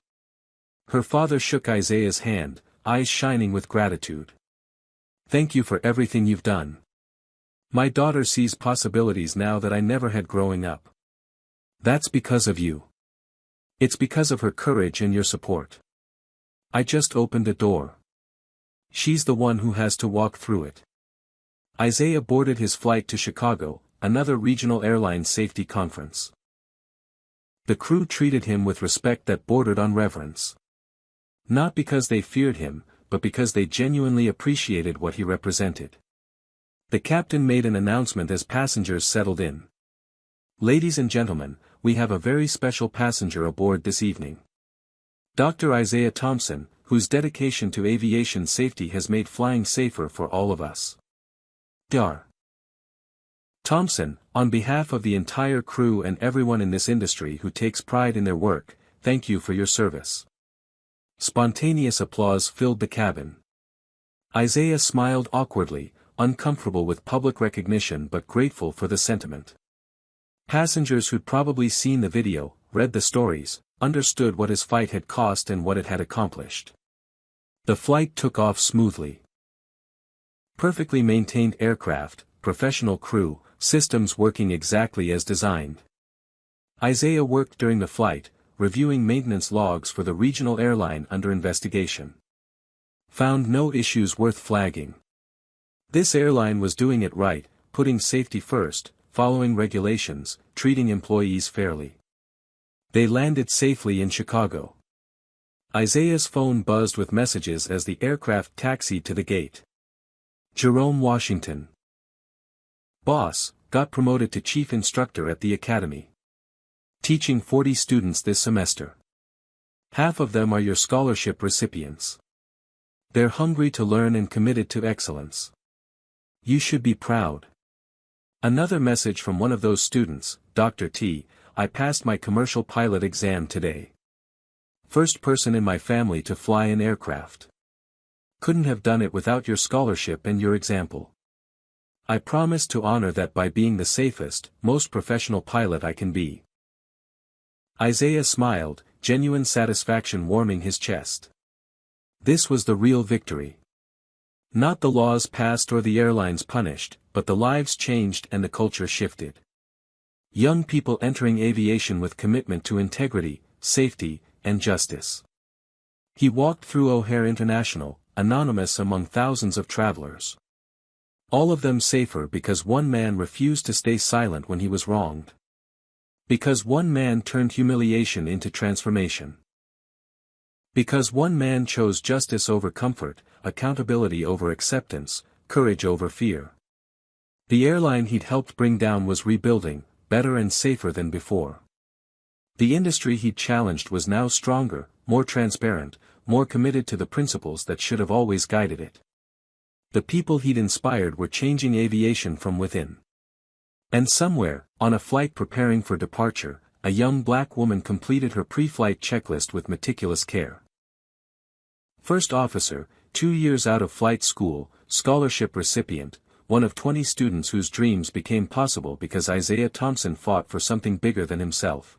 Her father shook Isaiah's hand, eyes shining with gratitude. Thank you for everything you've done. My daughter sees possibilities now that I never had growing up. That's because of you. It's because of her courage and your support. I just opened a door. She's the one who has to walk through it. Isaiah boarded his flight to Chicago, another regional airline safety conference. The crew treated him with respect that bordered on reverence. Not because they feared him, but because they genuinely appreciated what he represented. The captain made an announcement as passengers settled in. Ladies and gentlemen, we have a very special passenger aboard this evening. Dr. Isaiah Thompson, whose dedication to aviation safety has made flying safer for all of us. Dr. Thompson, on behalf of the entire crew and everyone in this industry who takes pride in their work, thank you for your service. Spontaneous applause filled the cabin. Isaiah smiled awkwardly, uncomfortable with public recognition but grateful for the sentiment. Passengers who'd probably seen the video, read the stories, understood what his fight had cost and what it had accomplished. The flight took off smoothly. Perfectly maintained aircraft, professional crew, systems working exactly as designed. Isaiah worked during the flight, reviewing maintenance logs for the regional airline under investigation. Found no issues worth flagging. This airline was doing it right, putting safety first, following regulations, treating employees fairly. They landed safely in Chicago. Isaiah's phone buzzed with messages as the aircraft taxied to the gate. Jerome Washington. Boss, got promoted to chief instructor at the academy. Teaching 40 students this semester. Half of them are your scholarship recipients. They're hungry to learn and committed to excellence. You should be proud. Another message from one of those students, Dr. T, I passed my commercial pilot exam today. First person in my family to fly an aircraft. Couldn't have done it without your scholarship and your example. I promise to honor that by being the safest, most professional pilot I can be. Isaiah smiled, genuine satisfaction warming his chest. This was the real victory. Not the laws passed or the airlines punished, but the lives changed and the culture shifted. Young people entering aviation with commitment to integrity, safety, and justice. He walked through O'Hare International, anonymous among thousands of travelers. All of them safer because one man refused to stay silent when he was wronged. Because one man turned humiliation into transformation. Because one man chose justice over comfort, accountability over acceptance, courage over fear. The airline he'd helped bring down was rebuilding, better and safer than before. The industry he'd challenged was now stronger, more transparent, more committed to the principles that should have always guided it. The people he'd inspired were changing aviation from within. And somewhere, on a flight preparing for departure, a young black woman completed her pre-flight checklist with meticulous care. First officer, 2 years out of flight school, scholarship recipient, one of 20 students whose dreams became possible because Isaiah Thompson fought for something bigger than himself.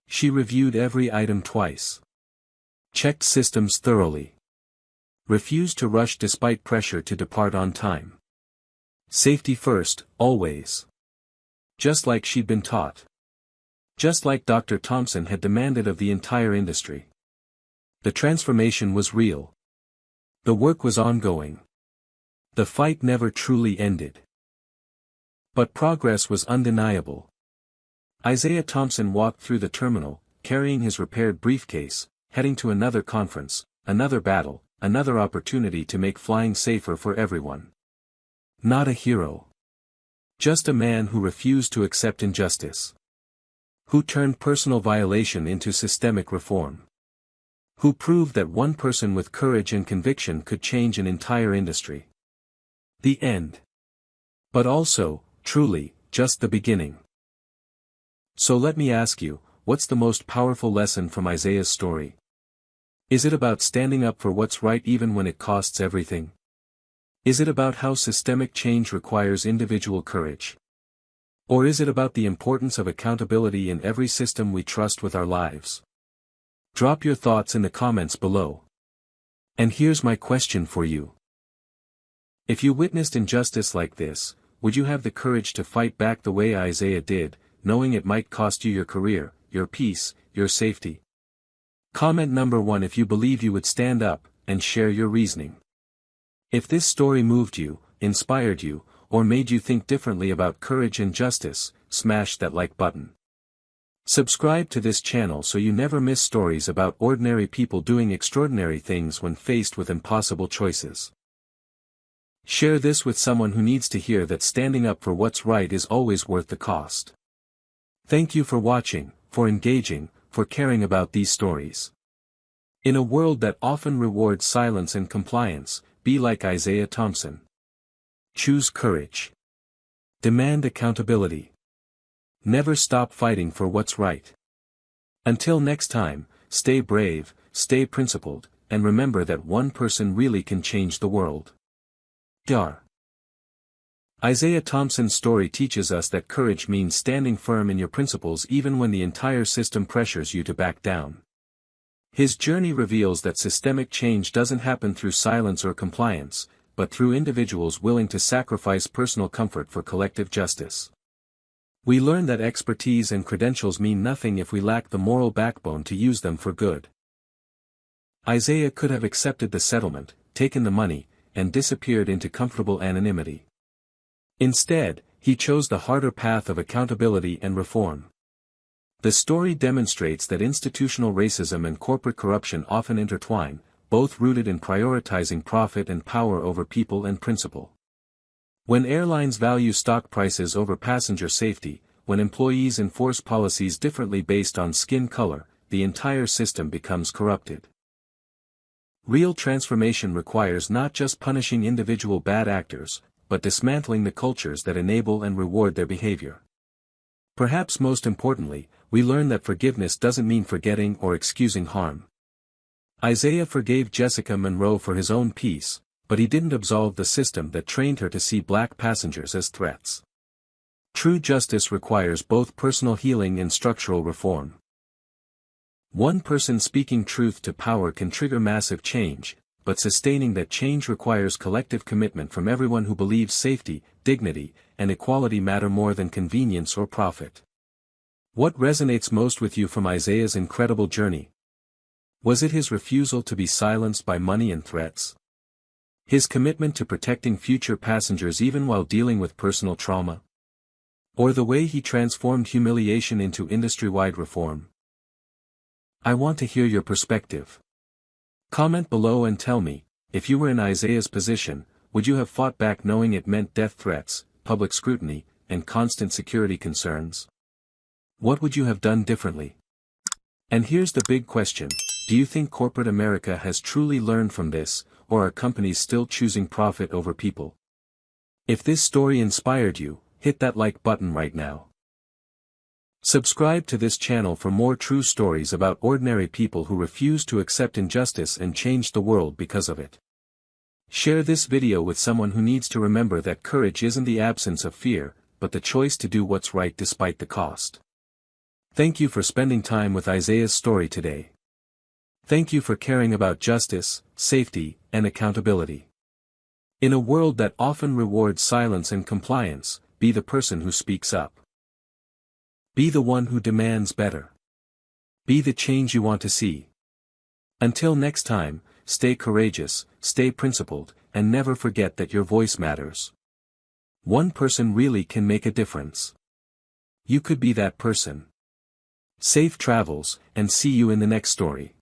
She reviewed every item twice. Checked systems thoroughly. Refused to rush despite pressure to depart on time. Safety first, always. Just like she'd been taught. Just like Dr. Thompson had demanded of the entire industry. The transformation was real. The work was ongoing. The fight never truly ended. But progress was undeniable. Isaiah Thompson walked through the terminal, carrying his repaired briefcase, heading to another conference, another battle, another opportunity to make flying safer for everyone. Not a hero. Just a man who refused to accept injustice. Who turned personal violation into systemic reform. Who proved that one person with courage and conviction could change an entire industry. The end. But also, truly, just the beginning. So let me ask you, what's the most powerful lesson from Isaiah's story? Is it about standing up for what's right even when it costs everything? Is it about how systemic change requires individual courage? Or is it about the importance of accountability in every system we trust with our lives? Drop your thoughts in the comments below. And here's my question for you. If you witnessed injustice like this, would you have the courage to fight back the way Isaiah did, knowing it might cost you your career, your peace, your safety? Comment number 1 if you believe you would stand up, and share your reasoning. If this story moved you, inspired you, or made you think differently about courage and justice, smash that like button. Subscribe to this channel so you never miss stories about ordinary people doing extraordinary things when faced with impossible choices. Share this with someone who needs to hear that standing up for what's right is always worth the cost. Thank you for watching, for engaging, for caring about these stories. In a world that often rewards silence and compliance, be like Isaiah Thompson. Choose courage. Demand accountability. Never stop fighting for what's right. Until next time, stay brave, stay principled, and remember that one person really can change the world. Dar. Isaiah Thompson's story teaches us that courage means standing firm in your principles even when the entire system pressures you to back down. His journey reveals that systemic change doesn't happen through silence or compliance, but through individuals willing to sacrifice personal comfort for collective justice. We learn that expertise and credentials mean nothing if we lack the moral backbone to use them for good. Isaiah could have accepted the settlement, taken the money, and disappeared into comfortable anonymity. Instead, he chose the harder path of accountability and reform. The story demonstrates that institutional racism and corporate corruption often intertwine, both rooted in prioritizing profit and power over people and principle. When airlines value stock prices over passenger safety, when employees enforce policies differently based on skin color, the entire system becomes corrupted. Real transformation requires not just punishing individual bad actors, but dismantling the cultures that enable and reward their behavior. Perhaps most importantly, we learn that forgiveness doesn't mean forgetting or excusing harm. Isaiah forgave Jessica Monroe for his own peace, but he didn't absolve the system that trained her to see black passengers as threats. True justice requires both personal healing and structural reform. One person speaking truth to power can trigger massive change, but sustaining that change requires collective commitment from everyone who believes safety, dignity, and equality matter more than convenience or profit. What resonates most with you from Isaiah's incredible journey? Was it his refusal to be silenced by money and threats? His commitment to protecting future passengers even while dealing with personal trauma? Or the way he transformed humiliation into industry-wide reform? I want to hear your perspective. Comment below and tell me, if you were in Isaiah's position, would you have fought back knowing it meant death threats, public scrutiny, and constant security concerns? What would you have done differently? And here's the big question, do you think corporate America has truly learned from this, or are companies still choosing profit over people? If this story inspired you, hit that like button right now. Subscribe to this channel for more true stories about ordinary people who refuse to accept injustice and change the world because of it. Share this video with someone who needs to remember that courage isn't the absence of fear, but the choice to do what's right despite the cost. Thank you for spending time with Isaiah's story today. Thank you for caring about justice, safety, and accountability. In a world that often rewards silence and compliance, be the person who speaks up. Be the one who demands better. Be the change you want to see. Until next time, stay courageous, stay principled, and never forget that your voice matters. One person really can make a difference. You could be that person. Safe travels, and see you in the next story.